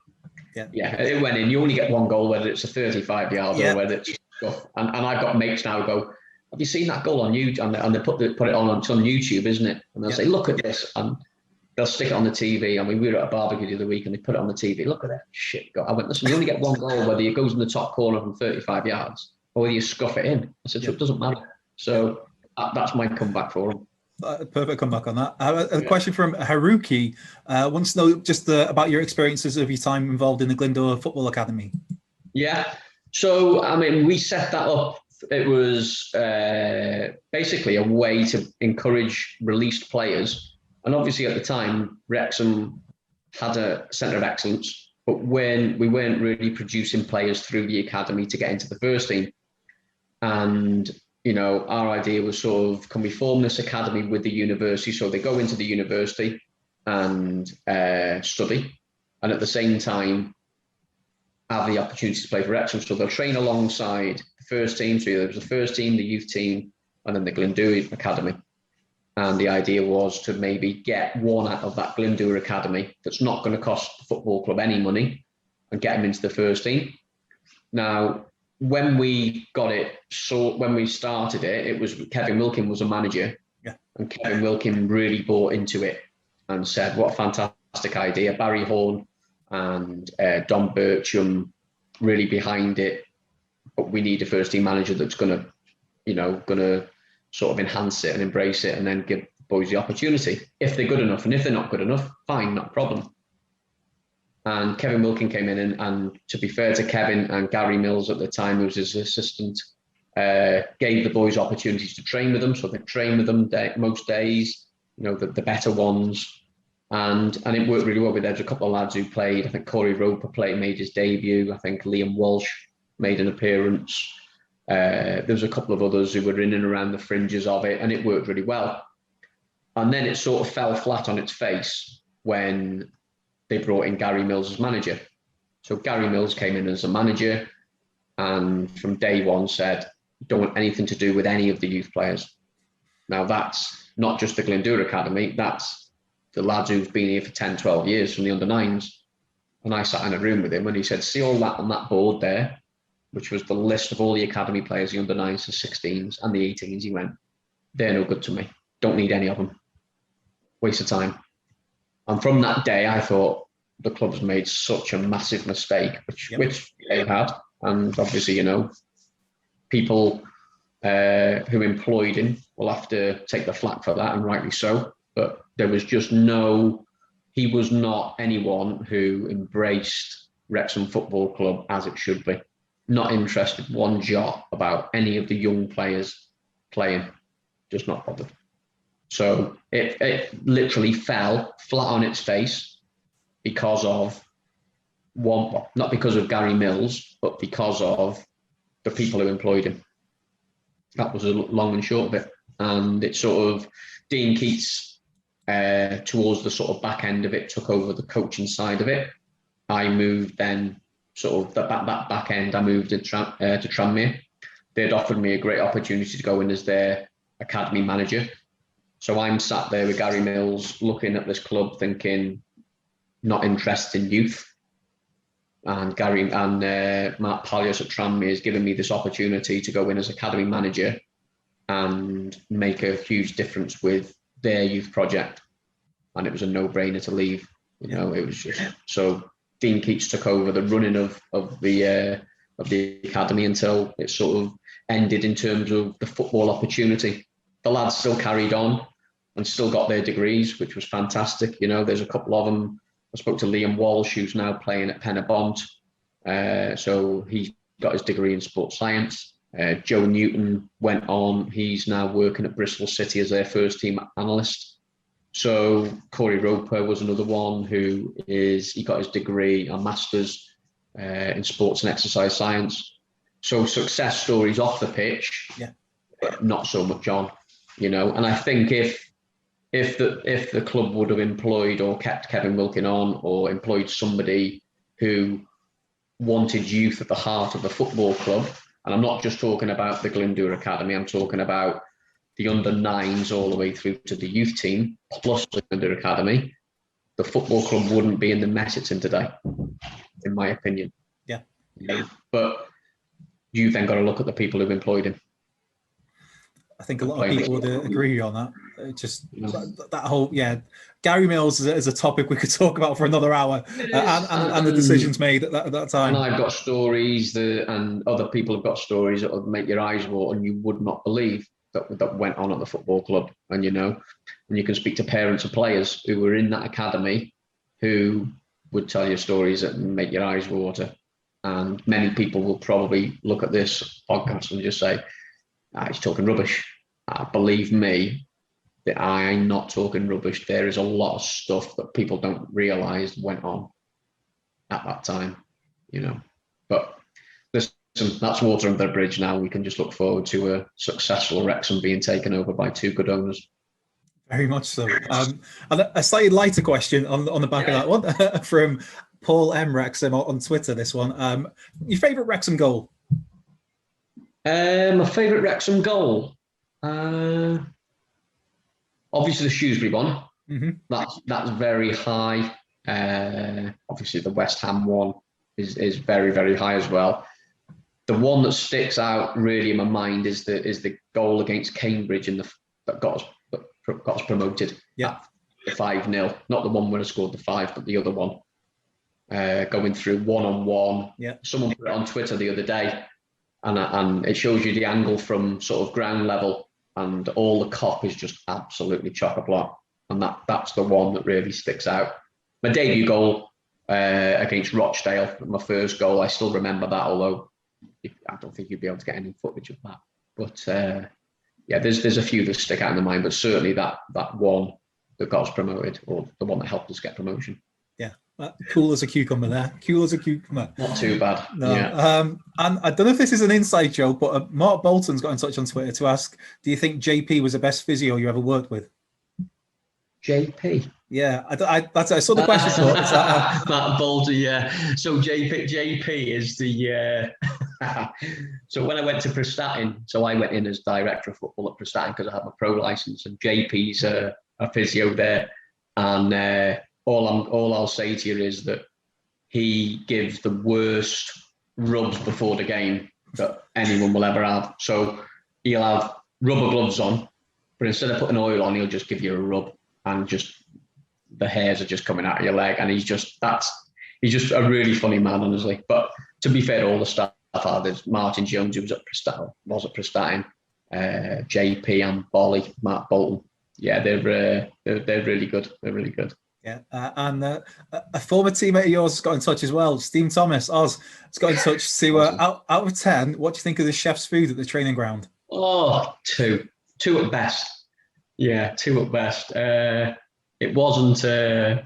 it went in. You only get one goal, whether it's a 35 yard or whether it's stuff. And I've got mates now who go, have you seen that goal on YouTube? And they put it on YouTube, isn't it? And they'll say, look at this. And they'll stick it on the TV. I mean, we were at a barbecue the other week and they put it on the TV. Look at that shit. I went, listen, you only get one goal, whether it goes in the top corner from 35 yards or whether you scuff it in. I said, so it doesn't matter. So that's my comeback for him. Perfect comeback on that. A question from Haruki wants to know just about your experiences of your time involved in the Glyndŵr Football Academy. Yeah. So, I mean, we set that up. It was basically a way to encourage released players. And obviously at the time, Wrexham had a centre of excellence, but when we weren't really producing players through the academy to get into the first team. And, you know, our idea was sort of, can we form this academy with the university? So they go into the university and study, and at the same time have the opportunity to play for Wrexham. So they'll train alongside the first team. So there was the first team, the youth team, and then the Glyndŵr Academy. And the idea was to maybe get one out of that Glyndŵr Academy that's not going to cost the football club any money and get them into the first team. Now, when we got it, so when we started it, it was Kevin Wilkin was a manager, and Kevin Wilkin really bought into it and said, what a fantastic idea. Barry Horn and Don Bircham really behind it, but we need a first team manager that's going to sort of enhance it and embrace it and then give the boys the opportunity if they're good enough. And if they're not good enough, fine, not a problem. And Kevin Wilkin came in and to be fair to Kevin and Gary Mills at the time, who was his assistant, gave the boys opportunities to train with them. So they train with them most days, you know, the better ones. And it worked really well. There's a couple of lads who played. I think Corey Roper made his debut. I think Liam Walsh made an appearance. There was a couple of others who were in and around the fringes of it, and it worked really well. And then it sort of fell flat on its face when they brought in Gary Mills as manager. So Gary Mills came in as a manager and from day one said, don't want anything to do with any of the youth players. Now that's not just the Glyndŵr Academy, that's the lads who've been here for 10, 12 years from the under-9s. And I sat in a room with him and he said, see all that on that board there, which was the list of all the academy players, the under 9s, the 16s and the 18s. He went, they're no good to me. Don't need any of them. Waste of time. And from that day, I thought the club's made such a massive mistake, which they had. And obviously, people who employed him will have to take the flak for that, and rightly so. But there was just he was not anyone who embraced Wrexham Football Club as it should be. Not interested one jot about any of the young players playing, just not bothered. So it literally fell flat on its face because of not because of Gary Mills, but because of the people who employed him. That was a long and short of it. And it sort of, Dean Keats, towards the sort of back end of it, took over the coaching side of it. I moved then, sort of that back end, I moved to Tranmere. They'd offered me a great opportunity to go in as their academy manager. So I'm sat there with Gary Mills, looking at this club, thinking, not interested in youth. And Gary and Mark Palios at Tranmere has given me this opportunity to go in as academy manager and make a huge difference with their youth project. And it was a no-brainer to leave. It was just so. Dean Keats took over the running of the academy until it sort of ended in terms of the football opportunity. The lads still carried on and still got their degrees, which was fantastic. There's a couple of them. I spoke to Liam Walsh, who's now playing at Penabont. So he got his degree in sports science. Joe Newton went on. He's now working at Bristol City as their first team analyst. So Corey Roper was another one he got his degree, a master's in sports and exercise science. So success stories off the pitch, but not so much on, And I think if the club would have employed or kept Kevin Wilkin on, or employed somebody who wanted youth at the heart of the football club, and I'm not just talking about the Glyndŵr Academy, I'm talking about the under 9s all the way through to the youth team, plus the Glyndŵr Academy, the football club wouldn't be in the mess it's in today, in my opinion. Yeah. But you've then got to look at the people who've employed him. I think a lot of people would agree with you on that. Just that whole, Gary Mills is a topic we could talk about for another hour, and the decisions made at that time. And I've got stories, and other people have got stories that would make your eyes water, and you would not believe that went on at the football club. And you can speak to parents of players who were in that academy who would tell you stories that make your eyes water. And many people will probably look at this podcast and just say, he's talking rubbish. Believe me, that I'm not talking rubbish. There is a lot of stuff that people don't realise went on at that time, But listen, that's water under the bridge now. We can just look forward to a successful Wrexham being taken over by two good owners. Very much so. And a slightly lighter question on the back of that one from Paul M. Wrexham on Twitter. This one, your favourite Wrexham goal? My favourite Wrexham goal, obviously the Shrewsbury one. Mm-hmm. That's very high. Obviously the West Ham one is very, very high as well. The one that sticks out really in my mind is the goal against Cambridge that got us promoted. Yeah, the 5-0, not the one where I scored the 5, but the other one. Going through 1-on-1. Yeah, someone put it on Twitter the other day. And it shows you the angle from sort of ground level, and all the cop is just absolutely chock-a-block. And that's the one that really sticks out. My debut goal against Rochdale, my first goal, I still remember that, although I don't think you'd be able to get any footage of that. But there's a few that stick out in the mind, but certainly that one that got us promoted, or the one that helped us get promotion. Yeah. Cool as a cucumber there. Cool as a cucumber. Not too bad. No. Yeah. And I don't know if this is an inside joke, but Mark Bolton's got in touch on Twitter to ask, do you think JP was the best physio you ever worked with? JP? Yeah, I saw the question. Matt Bolton, yeah. So JP is the... So when I went to Prestatyn, so I went in as director of football at Prestatyn because I had my pro licence, and JP's a physio there. And... all I'll say to you is that he gives the worst rubs before the game that anyone will ever have. So he'll have rubber gloves on, but instead of putting oil on, he'll just give you a rub, and just the hairs are just coming out of your leg. And he's just a really funny man, honestly. But to be fair, all the staff are. There's Martin Jones, who was at Prestatyn, JP and Bolly, Matt Bolton. Yeah, they're really good. They're really good. Yeah, and a former teammate of yours has got in touch as well. Steve Thomas, Oz, has got in touch to out of 10. What do you think of the chef's food at the training ground? Oh, two at best. Yeah, 2 at best. It wasn't a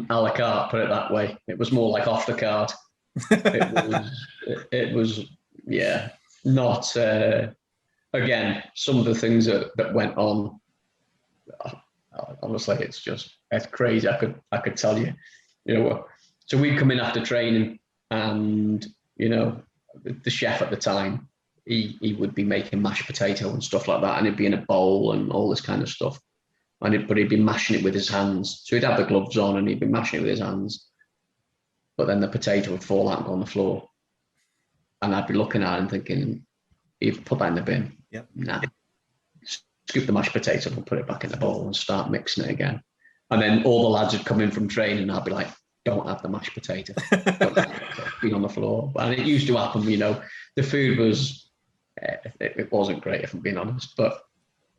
la carte, put it that way. It was more like off the card. It was yeah, not. Again, some of the things that went on. Honestly, it's crazy. I could tell you, So we'd come in after training, and the chef at the time, he would be making mashed potato and stuff like that, and it'd be in a bowl and all this kind of stuff. But he'd be mashing it with his hands. So he'd have the gloves on and he'd be mashing it with his hands. But then the potato would fall out and go on the floor, and I'd be looking at it and thinking, "You've put that in the bin." Yep. Nah. Scoop the mashed potato and put it back in the bowl and start mixing it again. And then all the lads would come in from training, and I'd be like, "Don't have the mashed potato. Be on the floor." And it used to happen, the food was, it wasn't great, if I'm being honest, but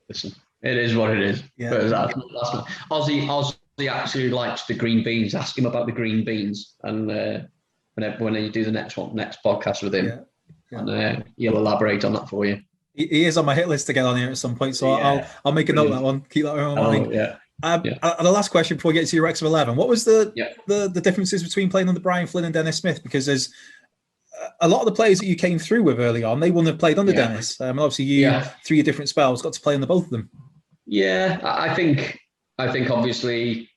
listen, it is what it is. Yeah. But Ozzy actually likes the green beans. Ask him about the green beans, and when you do the next podcast with him, and he'll elaborate on that for you. He is on my hit list to get on here at some point, so I'll make a note of that one. Keep that in mind. Yeah. The last question before we get to your Wrexham 11, what was the differences between playing under Brian Flynn and Dennis Smith? Because there's a lot of the players that you came through with early on, they wouldn't have played under Dennis. Obviously, you through your different spells got to play under both of them. Yeah, I think obviously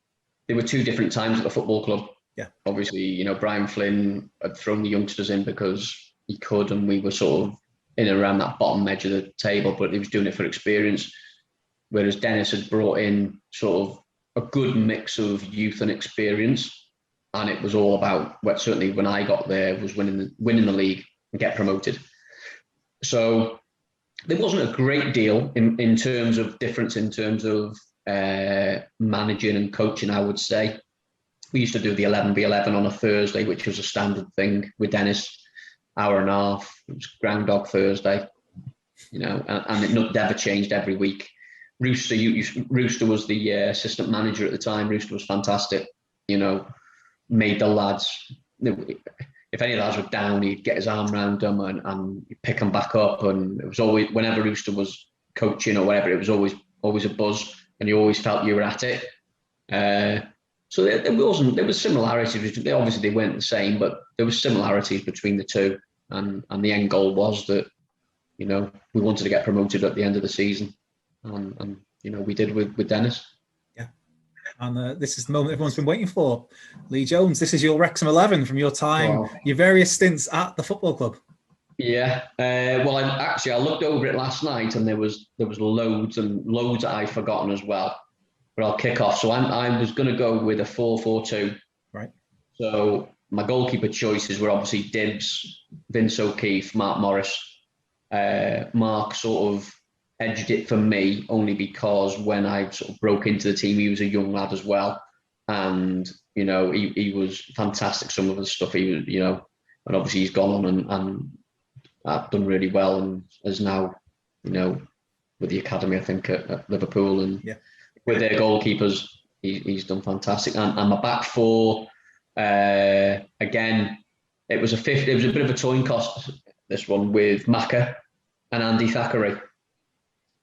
there were 2 different times at the football club. Yeah, obviously, Brian Flynn had thrown the youngsters in because he could, and we were sort of in and around that bottom edge of the table, but he was doing it for experience. Whereas Dennis had brought in sort of a good mix of youth and experience, and it was all about, certainly when I got there, was winning the league and get promoted. So there wasn't a great deal in terms of difference in terms of managing and coaching, I would say. We used to do the 11v11 on a Thursday, which was a standard thing with Dennis. Hour and a half. It was Groundhog Thursday, and it never changed every week. Rooster was the assistant manager at the time. Rooster was fantastic. Made the lads. If any lads were down, he'd get his arm around them and pick them back up. And it was always, whenever Rooster was coaching or whatever, it was always a buzz, and you always felt you were at it. So there was similarities. They weren't the same, but there was similarities between the two. And the end goal was that, we wanted to get promoted at the end of the season. And we did with Dennis. Yeah. And this is the moment everyone's been waiting for. Lee Jones, this is your Wrexham 11 from your time, your various stints at the football club. Yeah. Well, I looked over it last night, and there was loads and loads that I've forgotten as well. But I'll kick off. So I was going to go with a 4-4-2. Right. So my goalkeeper choices were obviously Dibbs, Vince O'Keefe, Mark Morris. Mark sort of edged it for me only because when I sort of broke into the team, he was a young lad as well. And, he was fantastic. Some of the stuff he was, and obviously he's gone on and done really well, and is now, with the academy, I think, at Liverpool, and with their goalkeepers, he's done fantastic. And my back 4, again, it was a bit of a toying cost, this one, with Maka and Andy Thackeray.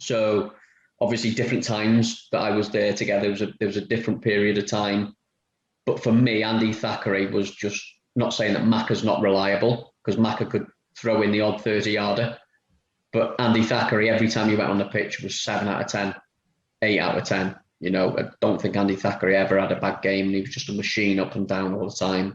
So obviously different times that I was there together. There was a different period of time. But for me, Andy Thackeray was just, not saying that Maka's not reliable, because Maka could throw in the odd 30-yarder. But Andy Thackeray, every time he went on the pitch, was 7 out of 10, 8 out of 10. I don't think Andy Thackeray ever had a bad game. He was just a machine up and down all the time.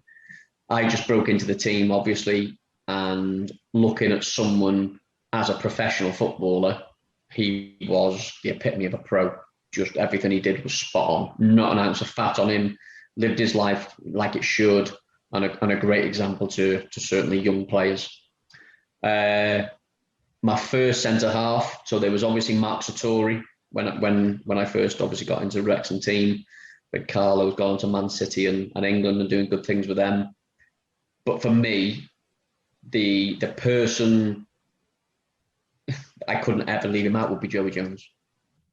I just broke into the team, obviously, and looking at someone as a professional footballer, he was the epitome of a pro. Just everything he did was spot on. Not an ounce of fat on him. Lived his life like it should. and a great example to certainly young players. My first centre half, so there was obviously Mark Sartori when I first obviously got into the Wrexham team. But Carlo was going to Man City and England and doing good things with them. But for me, the person I couldn't ever leave him out would be Joey Jones.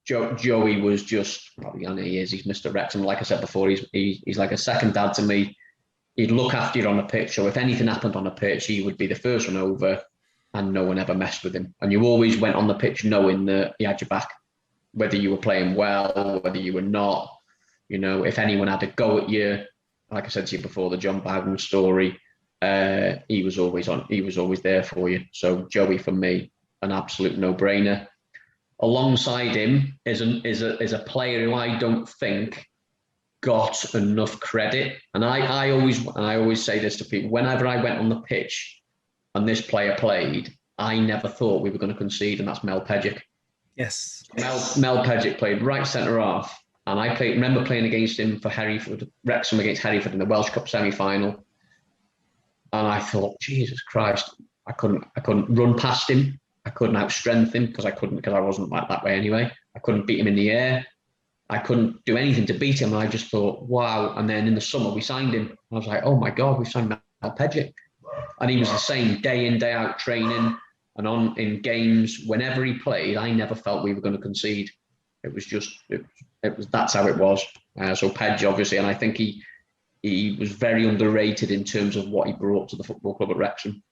Joey was just, probably, I know he is, he's Mr. Wrexham. Like I said before, he's like a second dad to me. He'd look after you on the pitch. So if anything happened on the pitch, he would be the first one over, and no one ever messed with him. And you always went on the pitch knowing that he had your back, whether you were playing well, whether you were not. You know, if anyone had a go at you, like I said to you before, the John Bowden story, he was always there for you. So Joey, for me, an absolute no-brainer. Alongside him is a player who I don't think got enough credit. And I always say this to people: whenever I went on the pitch and this player played, I never thought we were going to concede, and that's Mel Pejic. Yes. Mel Pejic played right centre half. And I remember playing against him for Hereford, Wrexham against Hereford in the Welsh Cup semi-final. And I thought, Jesus Christ, I couldn't run past him. I couldn't outstrength him because I wasn't like that way anyway. I couldn't beat him in the air. I couldn't do anything to beat him. And I just thought, wow. And then in the summer we signed him. I was like, oh my God, we signed Mel Pejic. And he was the same day in, day out training and in games. Whenever he played, I never felt we were going to concede. It was just, that's how it was. So Pedge, obviously, and I think he was very underrated in terms of what he brought to the football club at Wrexham.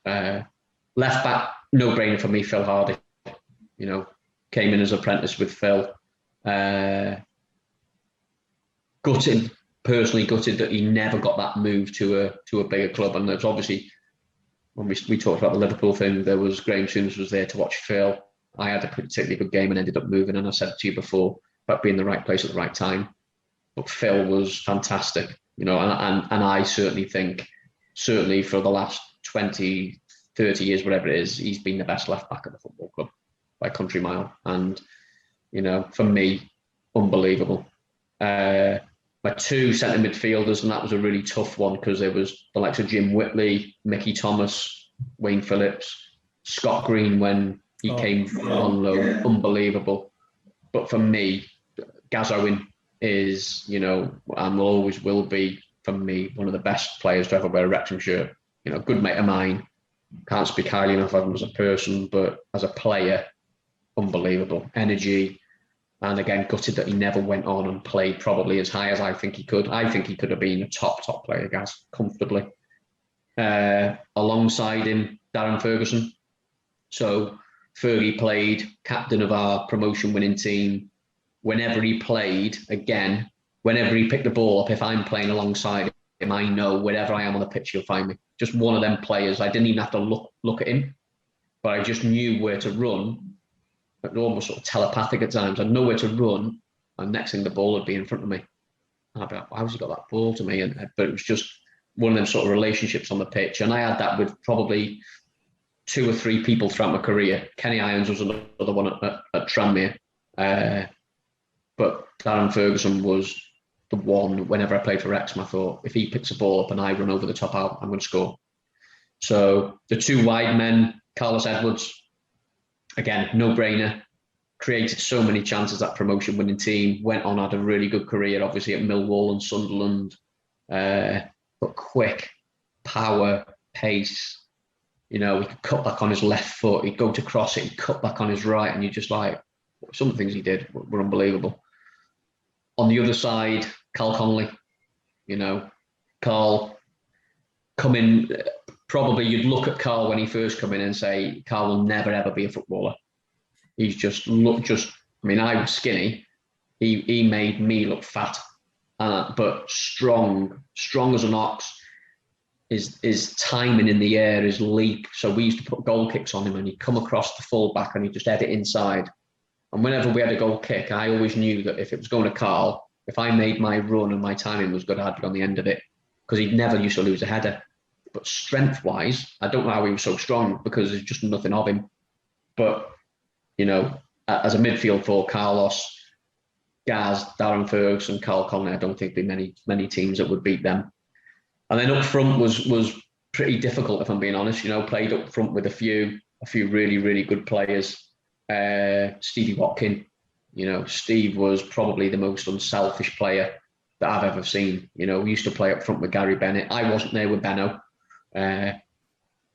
Left back, no-brainer for me, Phil Hardy. You know, came in as apprentice with Phil. Personally gutted that he never got that move to a bigger club. And there's obviously, when we talked about the Liverpool thing, there was Graham Souness was there to watch Phil. I had a particularly good game and ended up moving, and I said to you before about being in the right place at the right time. But Phil was fantastic, you know, and I certainly think, certainly for the last 20, 30 years, whatever it is, he's been the best left back at the football club by country mile. And, you know, for me, unbelievable. My two centre midfielders, and that was a really tough one because there was the likes of Jim Whitley, Mickey Thomas, Wayne Phillips, Scott Green when he came on loan, unbelievable. But for me, Gaz Owen is, you know, and always will be, for me, one of the best players to ever wear a Wrexham shirt. You know, good mate of mine. Can't speak highly enough of him as a person, but as a player, unbelievable. Energy. And again, gutted that he never went on and played probably as high as I think he could. I think he could have been a top player, Gaz, comfortably. Alongside him, Darren Ferguson. So Fergie played captain of our promotion-winning team. Whenever he played, again, whenever he picked the ball up, if I'm playing alongside him, I know wherever I am on the pitch, he'll find me. Just one of them players. I didn't even have to look at him, but I just knew where to run. Almost sort of telepathic at times. I'd know where to run, and next thing the ball would be in front of me. And I'd be like, how's he got that ball to me? But it was just one of them sort of relationships on the pitch. And I had that with probably 2 or 3 people throughout my career. Kenny Irons was another one at Tranmere. But Darren Ferguson was the one, whenever I played for Wrexham, I thought, if he picks a ball up and I run over the top, I'm going to score. So the 2 wide men, Carlos Edwards, again, no-brainer, created so many chances, that promotion-winning team, went on, had a really good career, obviously, at Millwall and Sunderland, but quick, power, pace. You know, he could cut back on his left foot, he'd go to cross it, he'd cut back on his right, and you're just like, some of the things he did were unbelievable. On the other side, Carl Connolly, you know, Carl come in, probably you'd look at Carl when he first come in and say, Carl will never, ever be a footballer. He's I mean, I was skinny. He made me look fat, but strong as an ox. His timing in the air, his leap. So we used to put goal kicks on him and he'd come across the full back and he'd just head it inside. And whenever we had a goal kick, I always knew that if it was going to Carl, if I made my run and my timing was good, I'd be on the end of it, because he'd never used to lose a header. But strength-wise, I don't know how he was so strong, because there's just nothing of him. But, you know, as a midfield for Carlos, Gaz, Darren Ferguson, Carl Connolly, I don't think there'd be many teams that would beat them. And then up front was pretty difficult, if I'm being honest. You know, played up front with a few really, really good players. Stevie Watkin, you know, Steve was probably the most unselfish player that I've ever seen. You know, we used to play up front with Gary Bennett. I wasn't there with Benno,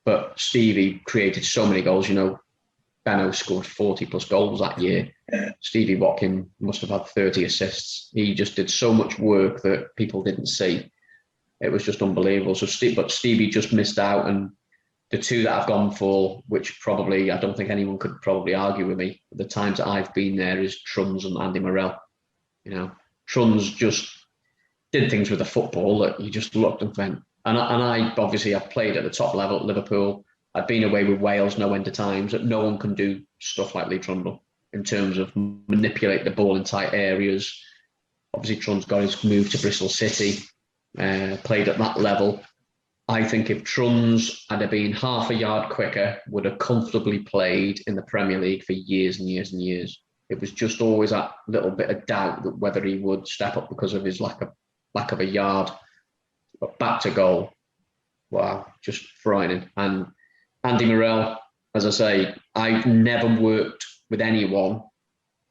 but Stevie created so many goals. You know, Benno scored 40 plus goals that year. Stevie Watkin must have had 30 assists. He just did so much work that people didn't see. It was just unbelievable. But Stevie just missed out. And the two that I've gone for, which probably, I don't think anyone could probably argue with me, the times that I've been there, is Truns and Andy Morrell. You know, Truns just did things with the football that you just looked and went. And I obviously, I've played at the top level at Liverpool. I've been away with Wales no end of times. That no one can do stuff like Lee Trundle in terms of manipulate the ball in tight areas. Obviously, Truns got his move to Bristol City. Played at that level. I think if Truns had been half a yard quicker, would have comfortably played in the Premier League for years and years and years. It was just always that little bit of doubt that whether he would step up because of his lack of a yard. But back to goal, wow, just frightening. And Andy Morrell, as I say, I've never worked with anyone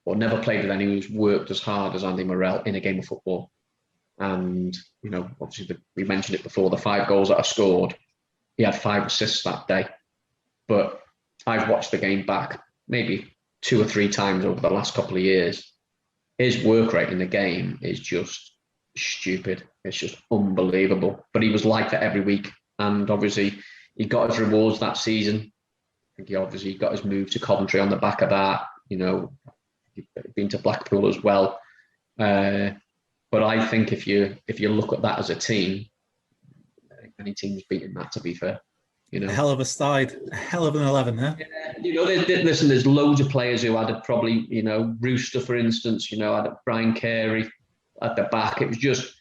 or never played with anyone who's worked as hard as Andy Morrell in a game of football. And, you know, obviously we mentioned it before, the 5 goals that I scored, he had 5 assists that day. But I've watched the game back maybe 2 or 3 times over the last couple of years. His work rate in the game is just stupid. It's just unbelievable. But he was like that every week. And obviously he got his rewards that season. I think he obviously got his move to Coventry on the back of that. You know, he'd been to Blackpool as well. But I think if you look at that as a team, any team's beating that, to be fair. You know, a hell of a side, a hell of an 11, huh? Yeah, you know, listen, there's loads of players who had probably, you know, Rooster, for instance, you know, had Brian Carey at the back. It was just,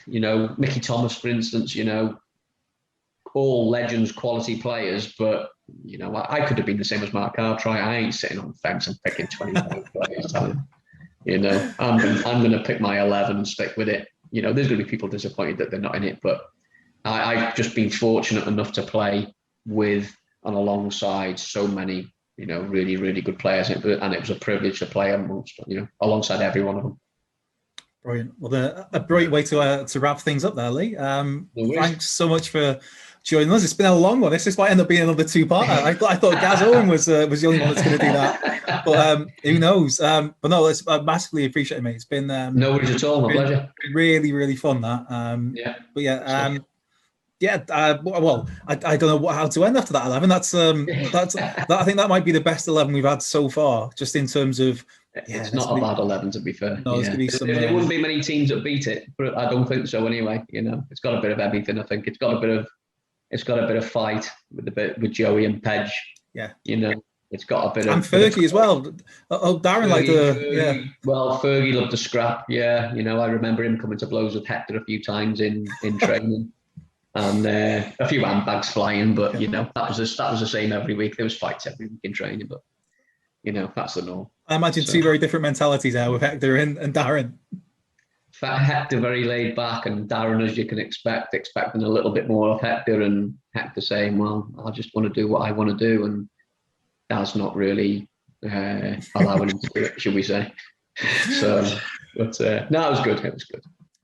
you know, Mickey Thomas, for instance, you know, all legends, quality players. But, you know, I could have been the same as Mark Cartwright. I ain't sitting on the fence and picking 25 players. You know, I'm going to pick my 11 and stick with it. You know, there's going to be people disappointed that they're not in it, but I've just been fortunate enough to play with and alongside so many, you know, really, really good players. And it was a privilege to play amongst, you know, alongside every one of them. Brilliant. Well, a brilliant way to wrap things up there, Lee. Thanks so much for joining us. It's been a long one. This might end up being another 2-parter. I thought Gaz Owen was the only one that's going to do that, but who knows? But no, it's massively appreciated, mate. It's been no worries at all. My pleasure. Really, really fun. That yeah. But yeah, well, I don't know how to end after that 11. That's I think that might be the best 11 we've had so far, just in terms of. Yeah, it's not a bad 11, to be fair. No, yeah. There wouldn't be many teams that beat it, but I don't think so anyway. You know, it's got a bit of everything. I think it's got a bit of fight with Joey and Pej. Yeah, you know, it's got a bit of. And Fergie as well. Oh, Darren liked yeah. Well, Fergie loved the scrap. Yeah, you know, I remember him coming to blows with Hector a few times in training, and a few handbags flying. But you know, that was the same every week. There was fights every week in training, but you know, that's the norm. I imagine 2 very different mentalities there with Hector and Darren. Hector very laid back, and Darren, as you can expecting a little bit more of Hector, and Hector saying, well, I just want to do what I want to do, and that's not really allowing him to do it, should we say. So, but no, it was good. It was good.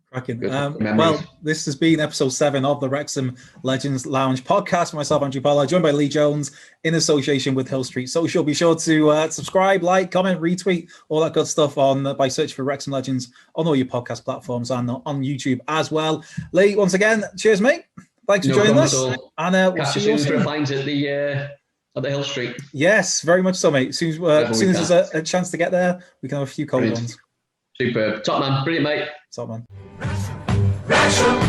Cracking. Well, this has been episode 7 of the Wrexham Legends Lounge podcast. Myself, Andrew Pollard, joined by Lee Jones in association with Hill Street Social. Be sure to subscribe, like, comment, retweet, all that good stuff by search for Wrexham Legends on all your podcast platforms and on YouTube as well. Lee, once again, cheers, mate. Thanks for joining us. And we'll see you soon. Finds at the Hill Street. Yes, very much so, mate. As soon as there's a chance to get there, we can have a few cold ones. Superb. Top man. Brilliant, mate. Top man. Wrexham